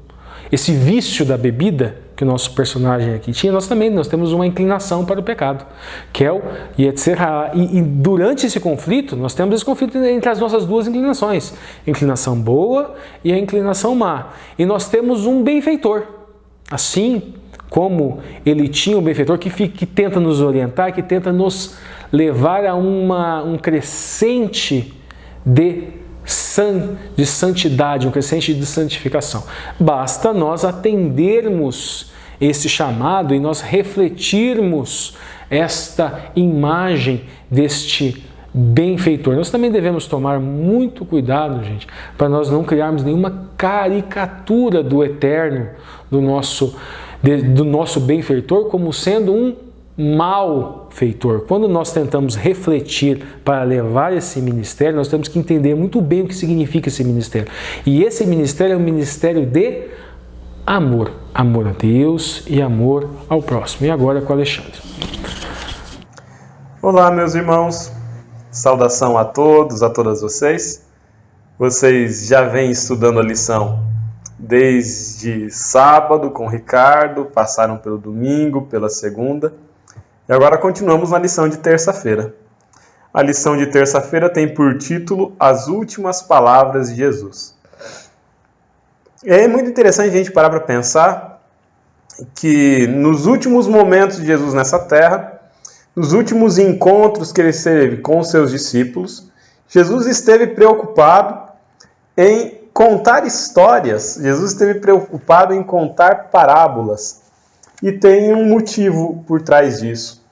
S3: esse vício da bebida que o nosso personagem aqui tinha, nós temos uma inclinação para o pecado, que é o Yetzer Hara. E durante esse conflito, nós temos esse conflito entre as nossas duas inclinações, a inclinação boa e a inclinação má. E nós temos um benfeitor, assim como ele tinha um benfeitor que tenta nos orientar, que tenta nos levar a um crescente de santidade, um crescente de santificação. Basta nós atendermos esse chamado e nós refletirmos esta imagem deste benfeitor. Nós também devemos tomar muito cuidado, gente, para nós não criarmos nenhuma caricatura do Eterno, do nosso benfeitor, como sendo um malfeitor. Quando nós tentamos refletir para levar esse ministério, nós temos que entender muito bem o que significa esse ministério. E esse ministério é um ministério de amor. Amor a Deus e amor ao próximo. E agora com o Alexandre.
S4: Olá, meus irmãos. Saudação a todos, a todas vocês. Vocês já vêm estudando a lição desde sábado com o Ricardo, passaram pelo domingo, pela segunda. E agora continuamos na lição de terça-feira. A lição de terça-feira tem por título As Últimas Palavras de Jesus. E é muito interessante a gente parar para pensar que nos últimos momentos de Jesus nessa terra, nos últimos encontros que ele teve com os seus discípulos, Jesus esteve preocupado em contar histórias, Jesus esteve preocupado em contar parábolas. E tem um motivo por trás disso.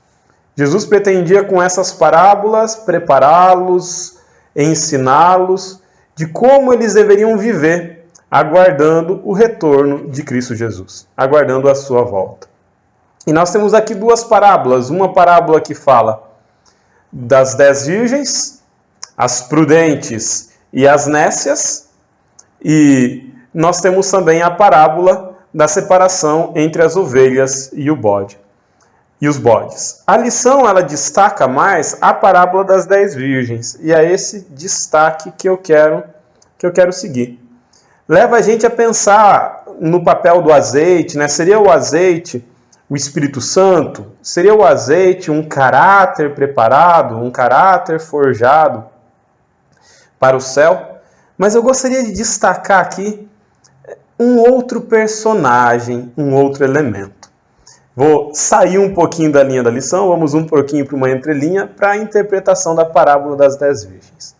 S4: Jesus pretendia com essas parábolas prepará-los, ensiná-los de como eles deveriam viver, aguardando o retorno de Cristo Jesus, aguardando a sua volta. E nós temos aqui duas parábolas. Uma parábola que fala das 10 virgens, as prudentes e as nécias. E nós temos também a parábola da separação entre as ovelhas e o bode e os bodes. A lição ela destaca mais a parábola das 10 virgens, e é esse destaque que eu quero seguir. Leva a gente a pensar no papel do azeite, né? Seria o azeite o Espírito Santo? Seria o azeite um caráter preparado, um caráter forjado para o céu? Mas eu gostaria de destacar aqui um outro personagem, um outro elemento. Vou sair um pouquinho da linha da lição, vamos um pouquinho para uma entrelinha, para a interpretação da parábola das 10 virgens.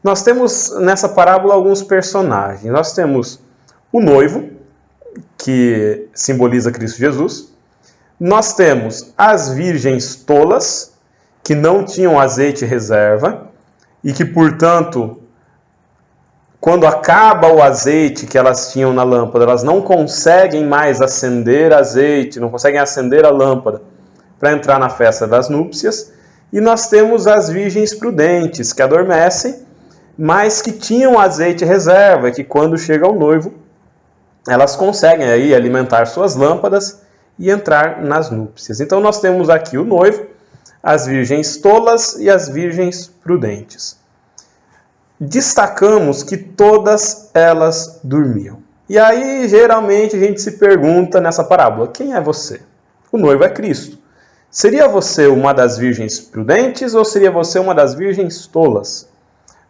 S4: Nós temos nessa parábola alguns personagens. Nós temos o noivo, que simboliza Cristo Jesus. Nós temos as virgens tolas, que não tinham azeite reserva e que, portanto, quando acaba o azeite que elas tinham na lâmpada, elas não conseguem mais acender azeite, não conseguem acender a lâmpada para entrar na festa das núpcias. E nós temos as virgens prudentes, que adormecem, mas que tinham azeite reserva, que quando chega o noivo, elas conseguem aí alimentar suas lâmpadas e entrar nas núpcias. Então nós temos aqui o noivo, as virgens tolas e as virgens prudentes. Destacamos que todas elas dormiam. E aí, geralmente, a gente se pergunta nessa parábola, quem é você? O noivo é Cristo. Seria você uma das virgens prudentes ou seria você uma das virgens tolas?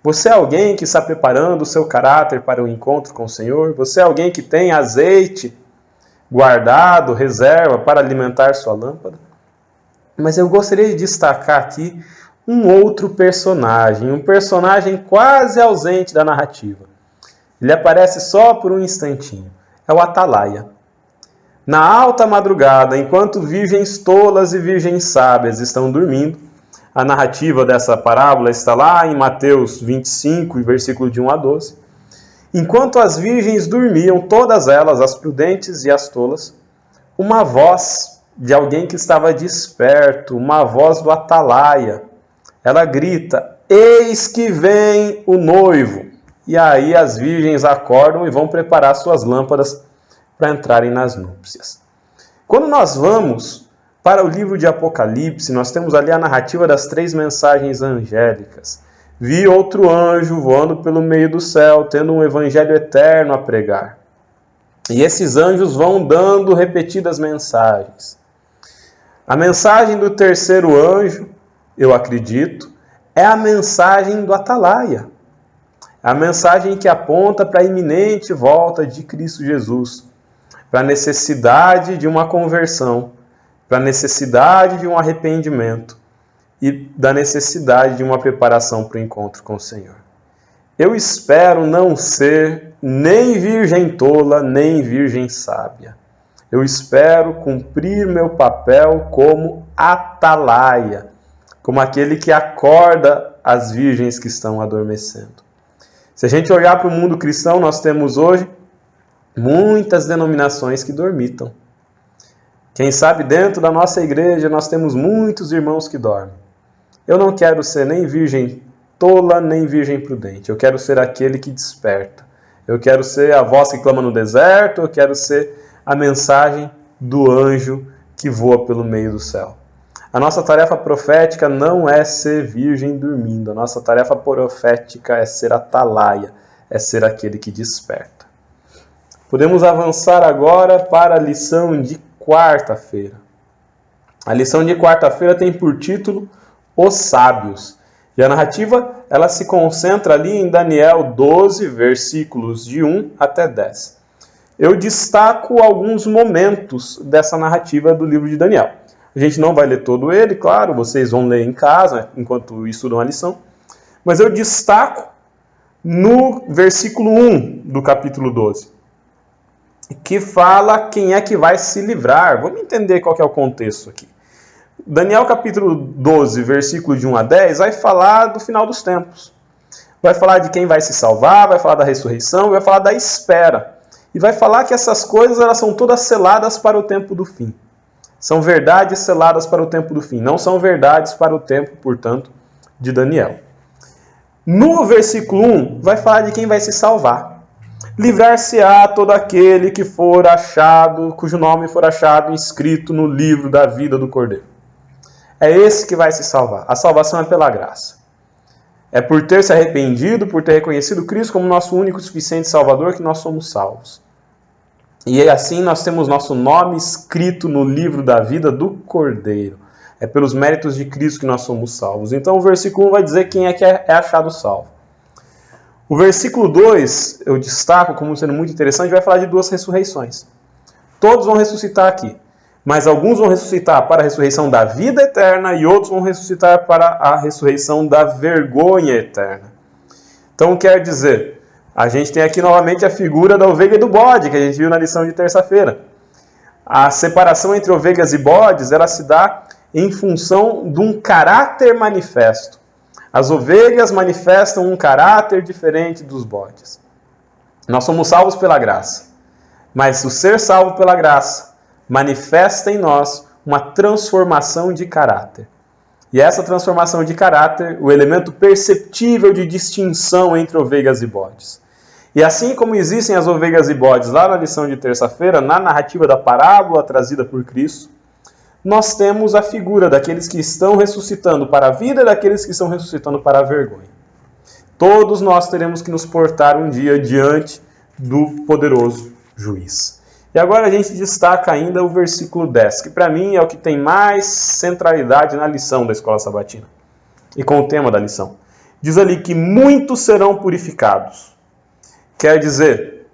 S4: Você é alguém que está preparando o seu caráter para o encontro com o Senhor? Você é alguém que tem azeite guardado, reserva, para alimentar sua lâmpada? Mas eu gostaria de destacar aqui um outro personagem, um personagem quase ausente da narrativa. Ele aparece só por um instantinho. É o Atalaia. Na alta madrugada, enquanto virgens tolas e virgens sábias estão dormindo, a narrativa dessa parábola está lá em Mateus 25, versículo de 1 a 12. Enquanto as virgens dormiam, todas elas, as prudentes e as tolas, uma voz de alguém que estava desperto, uma voz do Atalaia, ela grita, eis que vem o noivo. E aí as virgens acordam e vão preparar suas lâmpadas para entrarem nas núpcias. Quando nós vamos para o livro de Apocalipse, nós temos ali a narrativa das 3 mensagens angélicas. Vi outro anjo voando pelo meio do céu, tendo um evangelho eterno a pregar. E esses anjos vão dando repetidas mensagens. A mensagem do terceiro anjo, eu acredito, é a mensagem do Atalaia. A mensagem que aponta para a iminente volta de Cristo Jesus, para a necessidade de uma conversão, para a necessidade de um arrependimento e da necessidade de uma preparação para o encontro com o Senhor. Eu espero não ser nem virgem tola, nem virgem sábia. Eu espero cumprir meu papel como Atalaia, como aquele que acorda as virgens que estão adormecendo. Se a gente olhar para o mundo cristão, nós temos hoje muitas denominações que dormitam. Quem sabe dentro da nossa igreja nós temos muitos irmãos que dormem. Eu não quero ser nem virgem tola, nem virgem prudente. Eu quero ser aquele que desperta. Eu quero ser a voz que clama no deserto, eu quero ser a mensagem do anjo que voa pelo meio do céu. A nossa tarefa profética não é ser virgem dormindo. A nossa tarefa profética é ser Atalaia, é ser aquele que desperta. Podemos avançar agora para a lição de quarta-feira. A lição de quarta-feira tem por título Os Sábios. E a narrativa ela se concentra ali em Daniel 12, versículos de 1 até 10. Eu destaco alguns momentos dessa narrativa do livro de Daniel. A gente não vai ler todo ele, claro, vocês vão ler em casa, enquanto estudam a lição. Mas eu destaco no versículo 1 do capítulo 12, que fala quem é que vai se livrar. Vamos entender qual que é o contexto aqui. Daniel capítulo 12, versículo de 1 a 10, vai falar do final dos tempos. Vai falar de quem vai se salvar, vai falar da ressurreição, vai falar da espera. E vai falar que essas coisas elas são todas seladas para o tempo do fim. São verdades seladas para o tempo do fim. Não são verdades para o tempo, portanto, de Daniel. No versículo 1, vai falar de quem vai se salvar. Livrar-se-á todo aquele que for achado, cujo nome for achado inscrito no livro da vida do Cordeiro. É esse que vai se salvar. A salvação é pela graça. É por ter se arrependido, por ter reconhecido Cristo como nosso único e suficiente Salvador que nós somos salvos. E assim nós temos nosso nome escrito no livro da vida do Cordeiro. É pelos méritos de Cristo que nós somos salvos. Então o versículo 1 vai dizer quem é que é achado salvo. O versículo 2, eu destaco como sendo muito interessante, vai falar de 2 ressurreições. Todos vão ressuscitar aqui. Mas alguns vão ressuscitar para a ressurreição da vida eterna e outros vão ressuscitar para a ressurreição da vergonha eterna. Então quer dizer, a gente tem aqui novamente a figura da ovelha e do bode, que a gente viu na lição de terça-feira. A separação entre ovelhas e bodes, ela se dá em função de um caráter manifesto. As ovelhas manifestam um caráter diferente dos bodes. Nós somos salvos pela graça, mas o ser salvo pela graça manifesta em nós uma transformação de caráter. E essa transformação de caráter, o elemento perceptível de distinção entre ovelhas e bodes. E assim como existem as ovelhas e bodes lá na lição de terça-feira, na narrativa da parábola trazida por Cristo, nós temos a figura daqueles que estão ressuscitando para a vida e daqueles que estão ressuscitando para a vergonha. Todos nós teremos que nos portar um dia diante do poderoso juiz. E agora a gente destaca ainda o versículo 10, que para mim é o que tem mais centralidade na lição da Escola Sabatina e com o tema da lição. Diz ali que muitos serão purificados. Quer dizer,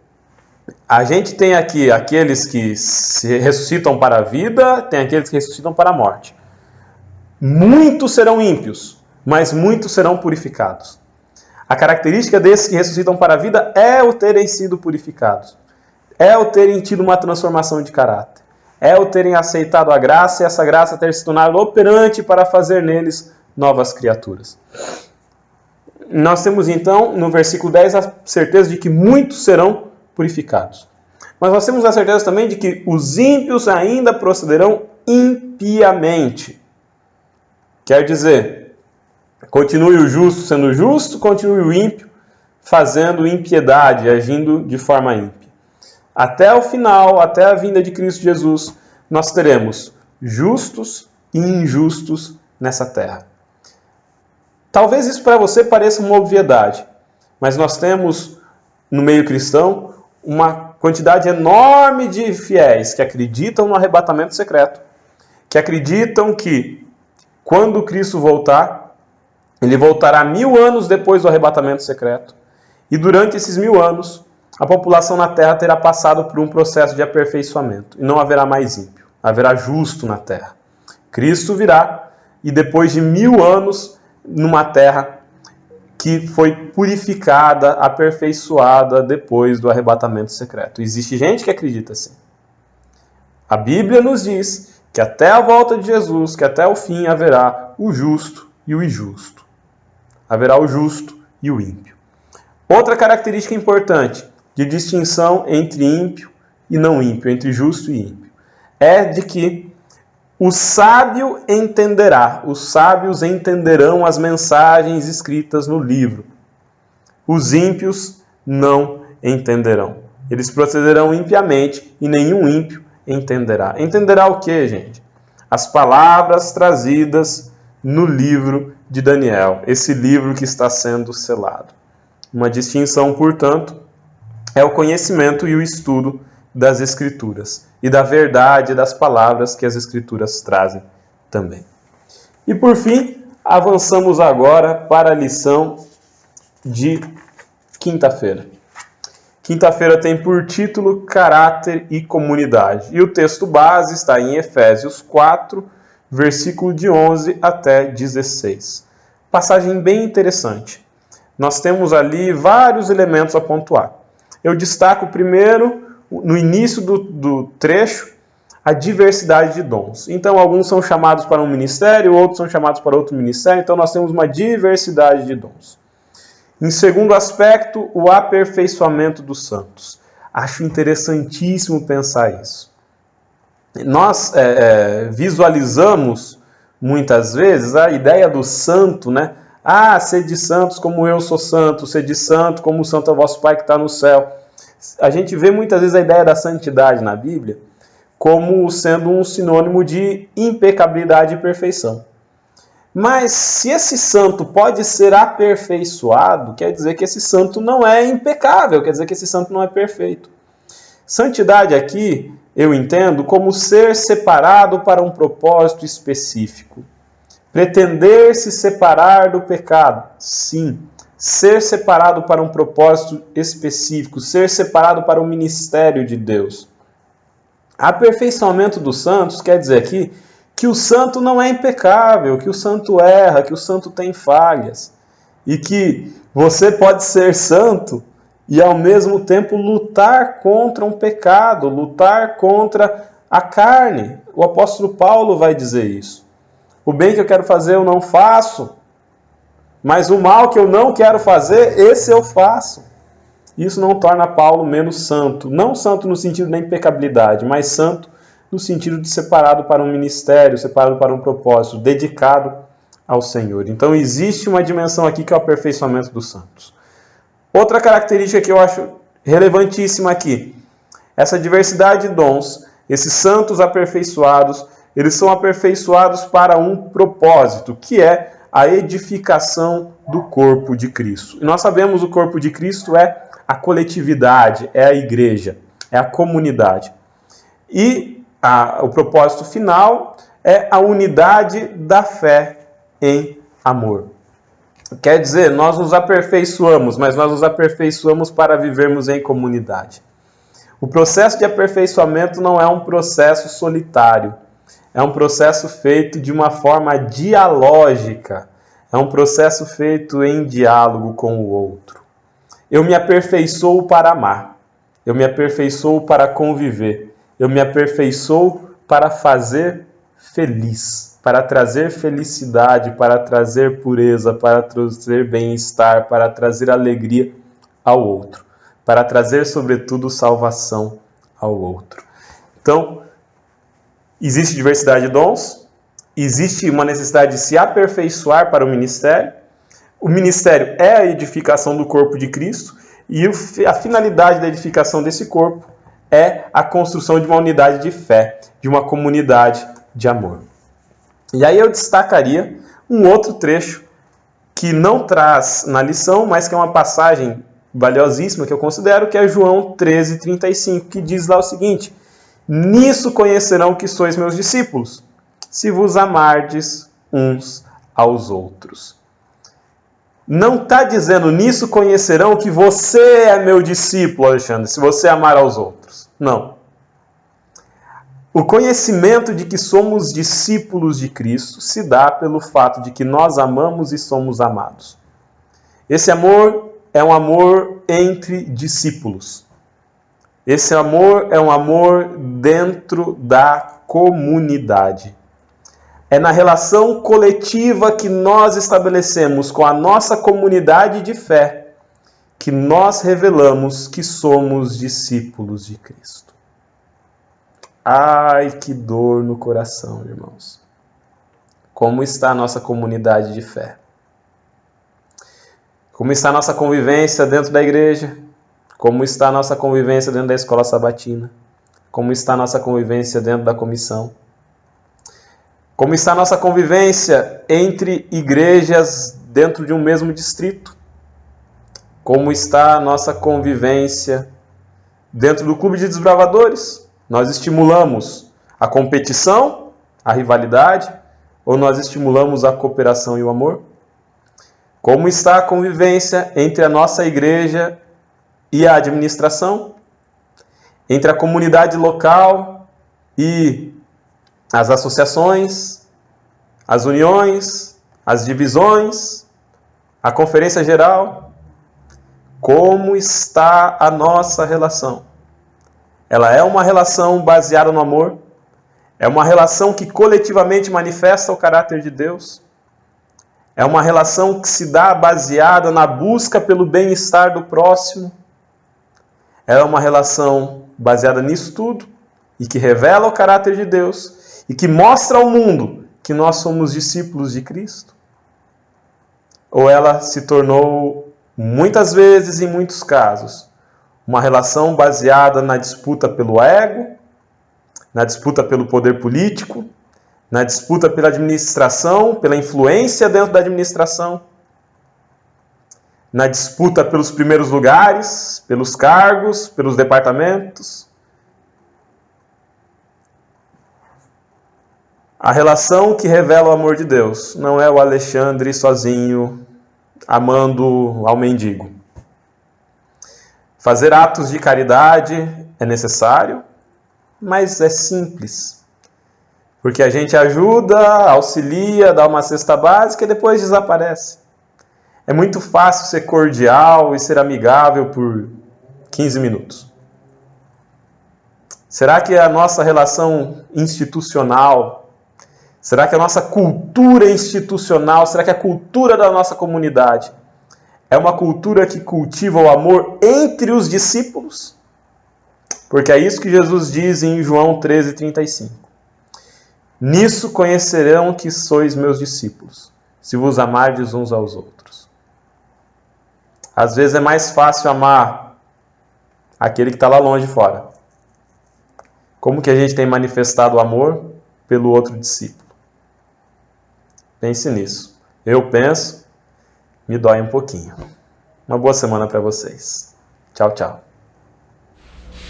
S4: a gente tem aqui aqueles que se ressuscitam para a vida, tem aqueles que ressuscitam para a morte. Muitos serão ímpios, mas muitos serão purificados. A característica desses que ressuscitam para a vida é o terem sido purificados. É o terem tido uma transformação de caráter. É o terem aceitado a graça e essa graça ter se tornado operante para fazer neles novas criaturas. Nós temos então, no versículo 10, a certeza de que muitos serão purificados. Mas nós temos a certeza também de que os ímpios ainda procederão impiamente. Quer dizer, continue o justo sendo justo, continue o ímpio fazendo impiedade, agindo de forma ímpia. Até o final, até a vinda de Cristo Jesus, nós teremos justos e injustos nessa terra. Talvez isso para você pareça uma obviedade, mas nós temos no meio cristão uma quantidade enorme de fiéis que acreditam no arrebatamento secreto, que acreditam que quando Cristo voltar, ele voltará 1000 anos depois do arrebatamento secreto, e durante esses 1000 anos, a população na terra terá passado por um processo de aperfeiçoamento, e não haverá mais ímpio, haverá justo na terra. Cristo virá, e depois de 1000 anos, numa terra que foi purificada, aperfeiçoada depois do arrebatamento secreto. Existe gente que acredita assim. A Bíblia nos diz que até a volta de Jesus, que até o fim haverá o justo e o injusto. Haverá o justo e o ímpio. Outra característica importante de distinção entre ímpio e não ímpio, entre justo e ímpio, é de que o sábio entenderá, os sábios entenderão as mensagens escritas no livro. Os ímpios não entenderão. Eles procederão impiamente e nenhum ímpio entenderá. Entenderá o que, gente? As palavras trazidas no livro de Daniel, esse livro que está sendo selado. Uma distinção, portanto, é o conhecimento e o estudo das Escrituras e da verdade das palavras que as Escrituras trazem também. E por fim, avançamos agora para a lição de quinta-feira. Quinta-feira tem por título Caráter e Comunidade. E o texto base está em Efésios 4, versículo de 11 até 16. Passagem bem interessante. Nós temos ali vários elementos a pontuar. Eu destaco primeiro, no início do trecho, a diversidade de dons. Então, alguns são chamados para um ministério, outros são chamados para outro ministério. Então, nós temos uma diversidade de dons. Em segundo aspecto, o aperfeiçoamento dos santos. Acho interessantíssimo pensar isso. Nós visualizamos, muitas vezes, a ideia do santo, né? Ah, sede santos como eu sou santo, sede santo como o santo é o vosso Pai que está no céu. A gente vê muitas vezes a ideia da santidade na Bíblia como sendo um sinônimo de impecabilidade e perfeição. Mas se esse santo pode ser aperfeiçoado, quer dizer que esse santo não é impecável, quer dizer que esse santo não é perfeito. Santidade aqui eu entendo como ser separado para um propósito específico. Pretender se separar do pecado, sim. Ser separado para um propósito específico, ser separado para o ministério de Deus. Aperfeiçoamento dos santos quer dizer aqui que o santo não é impecável, que o santo erra, que o santo tem falhas. E que você pode ser santo e ao mesmo tempo lutar contra um pecado, lutar contra a carne. O apóstolo Paulo vai dizer isso. O bem que eu quero fazer eu não faço, mas o mal que eu não quero fazer, esse eu faço. Isso não torna Paulo menos santo. Não santo no sentido da impecabilidade, mas santo no sentido de separado para um ministério, separado para um propósito, dedicado ao Senhor. Então existe uma dimensão aqui que é o aperfeiçoamento dos santos. Outra característica que eu acho relevantíssima aqui, essa diversidade de dons, esses santos aperfeiçoados, eles são aperfeiçoados para um propósito, que é a edificação do corpo de Cristo. E nós sabemos o corpo de Cristo é a coletividade, é a igreja, é a comunidade. E o propósito final é a unidade da fé em amor. Quer dizer, nós nos aperfeiçoamos, mas nós nos aperfeiçoamos para vivermos em comunidade. O processo de aperfeiçoamento não é um processo solitário. É um processo feito de uma forma dialógica. É um processo feito em diálogo com o outro. Eu me aperfeiçoo para amar. Eu me aperfeiçoo para conviver. Eu me aperfeiçoo para fazer feliz. Para trazer felicidade, para trazer pureza, para trazer bem-estar, para trazer alegria ao outro. Para trazer, sobretudo, salvação ao outro. Então, existe diversidade de dons, existe uma necessidade de se aperfeiçoar para o ministério. O ministério é a edificação do corpo de Cristo e a finalidade da edificação desse corpo é a construção de uma unidade de fé, de uma comunidade de amor. E aí eu destacaria um outro trecho que não traz na lição, mas que é uma passagem valiosíssima que eu considero, que é João 13:35, que diz lá o seguinte: nisso conhecerão que sois meus discípulos, se vos amardes uns aos outros. Não está dizendo nisso conhecerão que você é meu discípulo, Alexandre, se você amar aos outros. Não. O conhecimento de que somos discípulos de Cristo se dá pelo fato de que nós amamos e somos amados. Esse amor é um amor entre discípulos. Esse amor é um amor dentro da comunidade. É na relação coletiva que nós estabelecemos com a nossa comunidade de fé que nós revelamos que somos discípulos de Cristo. Ai, que dor no coração, irmãos. Como está a nossa comunidade de fé? Como está a nossa convivência dentro da igreja? Como está a nossa convivência dentro da escola sabatina? Como está a nossa convivência dentro da comissão? Como está a nossa convivência entre igrejas dentro de um mesmo distrito? Como está a nossa convivência dentro do clube de desbravadores? Nós estimulamos a competição, a rivalidade, ou nós estimulamos a cooperação e o amor? Como está a convivência entre a nossa igreja e a administração? Entre a comunidade local e as associações, as uniões, as divisões, a conferência geral? Como está a nossa relação? Ela é uma relação baseada no amor? É uma relação que coletivamente manifesta o caráter de Deus? É uma relação que se dá baseada na busca pelo bem-estar do próximo? É uma relação baseada nisso tudo e que revela o caráter de Deus e que mostra ao mundo que nós somos discípulos de Cristo? Ou ela se tornou, muitas vezes, em muitos casos, uma relação baseada na disputa pelo ego, na disputa pelo poder político, na disputa pela administração, pela influência dentro da administração, na disputa pelos primeiros lugares, pelos cargos, pelos departamentos. A relação que revela o amor de Deus não é o Alexandre sozinho, amando ao mendigo. Fazer atos de caridade é necessário, mas é simples. Porque a gente ajuda, auxilia, dá uma cesta básica e depois desaparece. É muito fácil ser cordial e ser amigável por 15 minutos. Será que a nossa relação institucional, será que a nossa cultura institucional, será que a cultura da nossa comunidade é uma cultura que cultiva o amor entre os discípulos? Porque é isso que Jesus diz em João 13:35. Nisso conhecerão que sois meus discípulos, se vos amardes uns aos outros. Às vezes é mais fácil amar aquele que está lá longe fora. Como que a gente tem manifestado o amor pelo outro discípulo? Pense nisso. Eu penso, me dói um pouquinho. Uma boa semana para vocês. Tchau, tchau.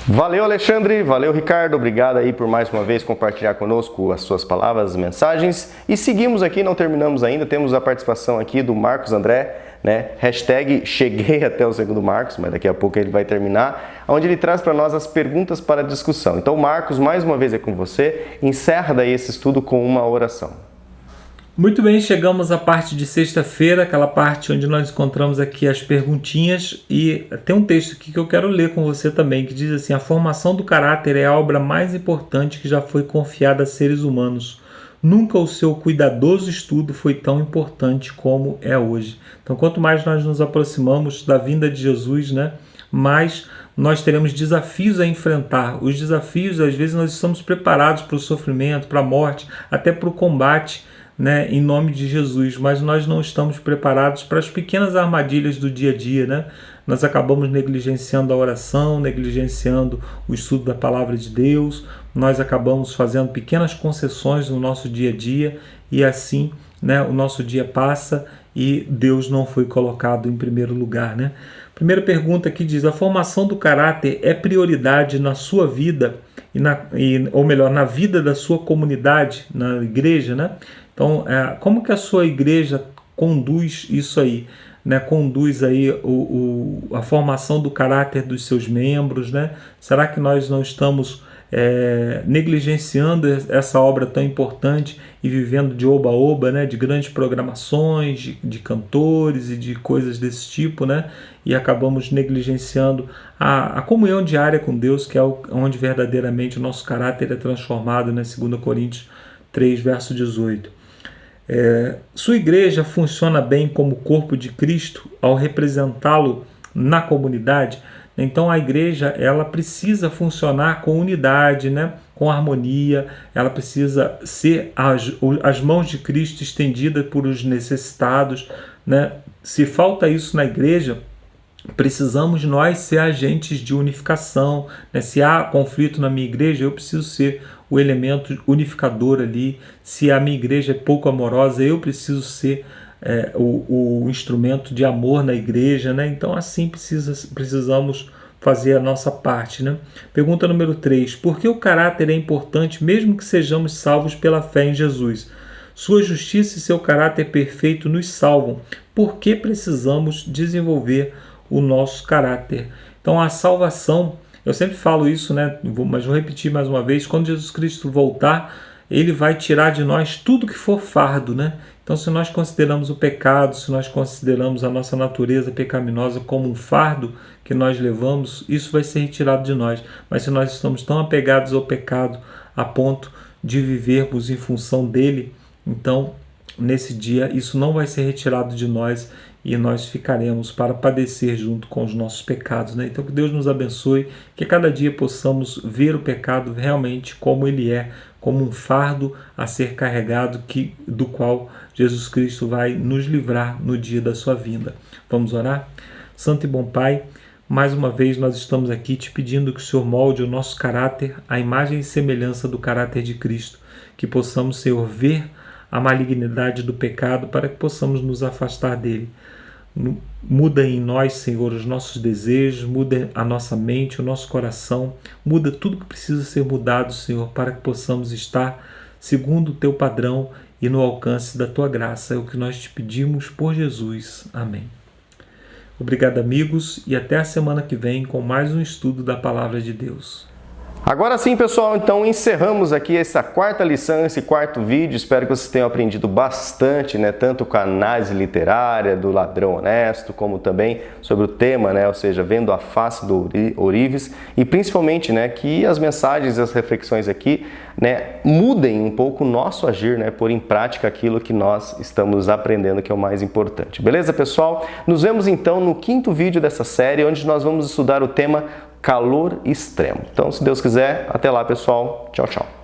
S1: Valeu, Alexandre, valeu, Ricardo, obrigado aí por mais uma vez compartilhar conosco as suas palavras, as mensagens. E seguimos aqui, não terminamos ainda, temos a participação aqui do Marcos André, né? Hashtag cheguei até o segundo Marcos, mas daqui a pouco ele vai terminar, onde ele traz para nós as perguntas para a discussão. Então, Marcos, mais uma vez é com você, encerra daí esse estudo com uma oração.
S2: Muito bem, chegamos à parte de sexta-feira, aquela parte onde nós encontramos aqui as perguntinhas, e tem um texto aqui que eu quero ler com você também, que diz assim: a formação do caráter é a obra mais importante que já foi confiada a seres humanos. Nunca o seu cuidadoso estudo foi tão importante como é hoje. Então, quanto mais nós nos aproximamos da vinda de Jesus, né, mais nós teremos desafios a enfrentar. Os desafios, às vezes, nós estamos preparados para o sofrimento, para a morte, até para o combate, né, em nome de Jesus, mas nós não estamos preparados para as pequenas armadilhas do dia a dia, né? Nós acabamos negligenciando a oração, negligenciando o estudo da palavra de Deus, nós acabamos fazendo pequenas concessões no nosso dia a dia e assim, né, o nosso dia passa e Deus não foi colocado em primeiro lugar, né? Primeira pergunta aqui diz: a formação do caráter é prioridade na sua vida ou melhor, na vida da sua comunidade, na igreja, né? Então, como que a sua igreja conduz isso aí, né? Conduz aí a formação do caráter dos seus membros, né? Será que nós não estamos negligenciando essa obra tão importante e vivendo de oba-oba, né? De grandes programações, de cantores e de coisas desse tipo, né? E acabamos negligenciando a comunhão diária com Deus, que é onde verdadeiramente o nosso caráter é transformado, né? 2 Coríntios 3, verso 18. Sua igreja funciona bem como corpo de Cristo ao representá-lo na comunidade? Então a igreja, ela precisa funcionar com unidade, né? Com harmonia, ela precisa ser as mãos de Cristo estendidas por os necessitados, né? Se falta isso na igreja, precisamos nós ser agentes de unificação, né? Se há conflito na minha igreja, eu preciso ser o elemento unificador ali. Se a minha igreja é pouco amorosa, eu preciso ser o instrumento de amor na igreja, né? Então assim precisamos fazer a nossa parte, né? Pergunta número 3. Por que o caráter é importante mesmo que sejamos salvos pela fé em Jesus? Sua justiça e seu caráter perfeito nos salvam. Por que precisamos desenvolver o nosso caráter? Então a salvação, eu sempre falo isso, né? Mas vou repetir mais uma vez: quando Jesus Cristo voltar, Ele vai tirar de nós tudo que for fardo, né? Então, se nós consideramos o pecado, se nós consideramos a nossa natureza pecaminosa como um fardo que nós levamos, isso vai ser retirado de nós. Mas se nós estamos tão apegados ao pecado a ponto de vivermos em função dele, então, nesse dia, isso não vai ser retirado de nós e nós ficaremos para padecer junto com os nossos pecados, né? Então, que Deus nos abençoe, que cada dia possamos ver o pecado realmente como ele é, como um fardo a ser carregado, do qual Jesus Cristo vai nos livrar no dia da sua vinda. Vamos orar? Santo e bom Pai, mais uma vez nós estamos aqui te pedindo que o Senhor molde o nosso caráter à imagem e semelhança do caráter de Cristo, que possamos, Senhor, ver a malignidade do pecado para que possamos nos afastar dele. Muda em nós, Senhor, os nossos desejos, muda a nossa mente, o nosso coração, muda tudo que precisa ser mudado, Senhor, para que possamos estar segundo o teu padrão e no alcance da tua graça. É o que nós te pedimos por Jesus. Amém. Obrigado, amigos, e até a semana que vem com mais um estudo da Palavra de Deus.
S1: Agora sim, pessoal, então encerramos aqui essa quarta lição, esse quarto vídeo. Espero que vocês tenham aprendido bastante, né? Tanto com a análise literária do ladrão honesto, como também sobre o tema, né? Ou seja, vendo a face do ourives, e principalmente, né, que as mensagens e as reflexões aqui, né, mudem um pouco o nosso agir, né? Pôr em prática aquilo que nós estamos aprendendo, que é o mais importante. Beleza, pessoal? Nos vemos então no quinto vídeo dessa série, onde nós vamos estudar o tema calor extremo. Então, se Deus quiser, até lá, pessoal. Tchau, tchau.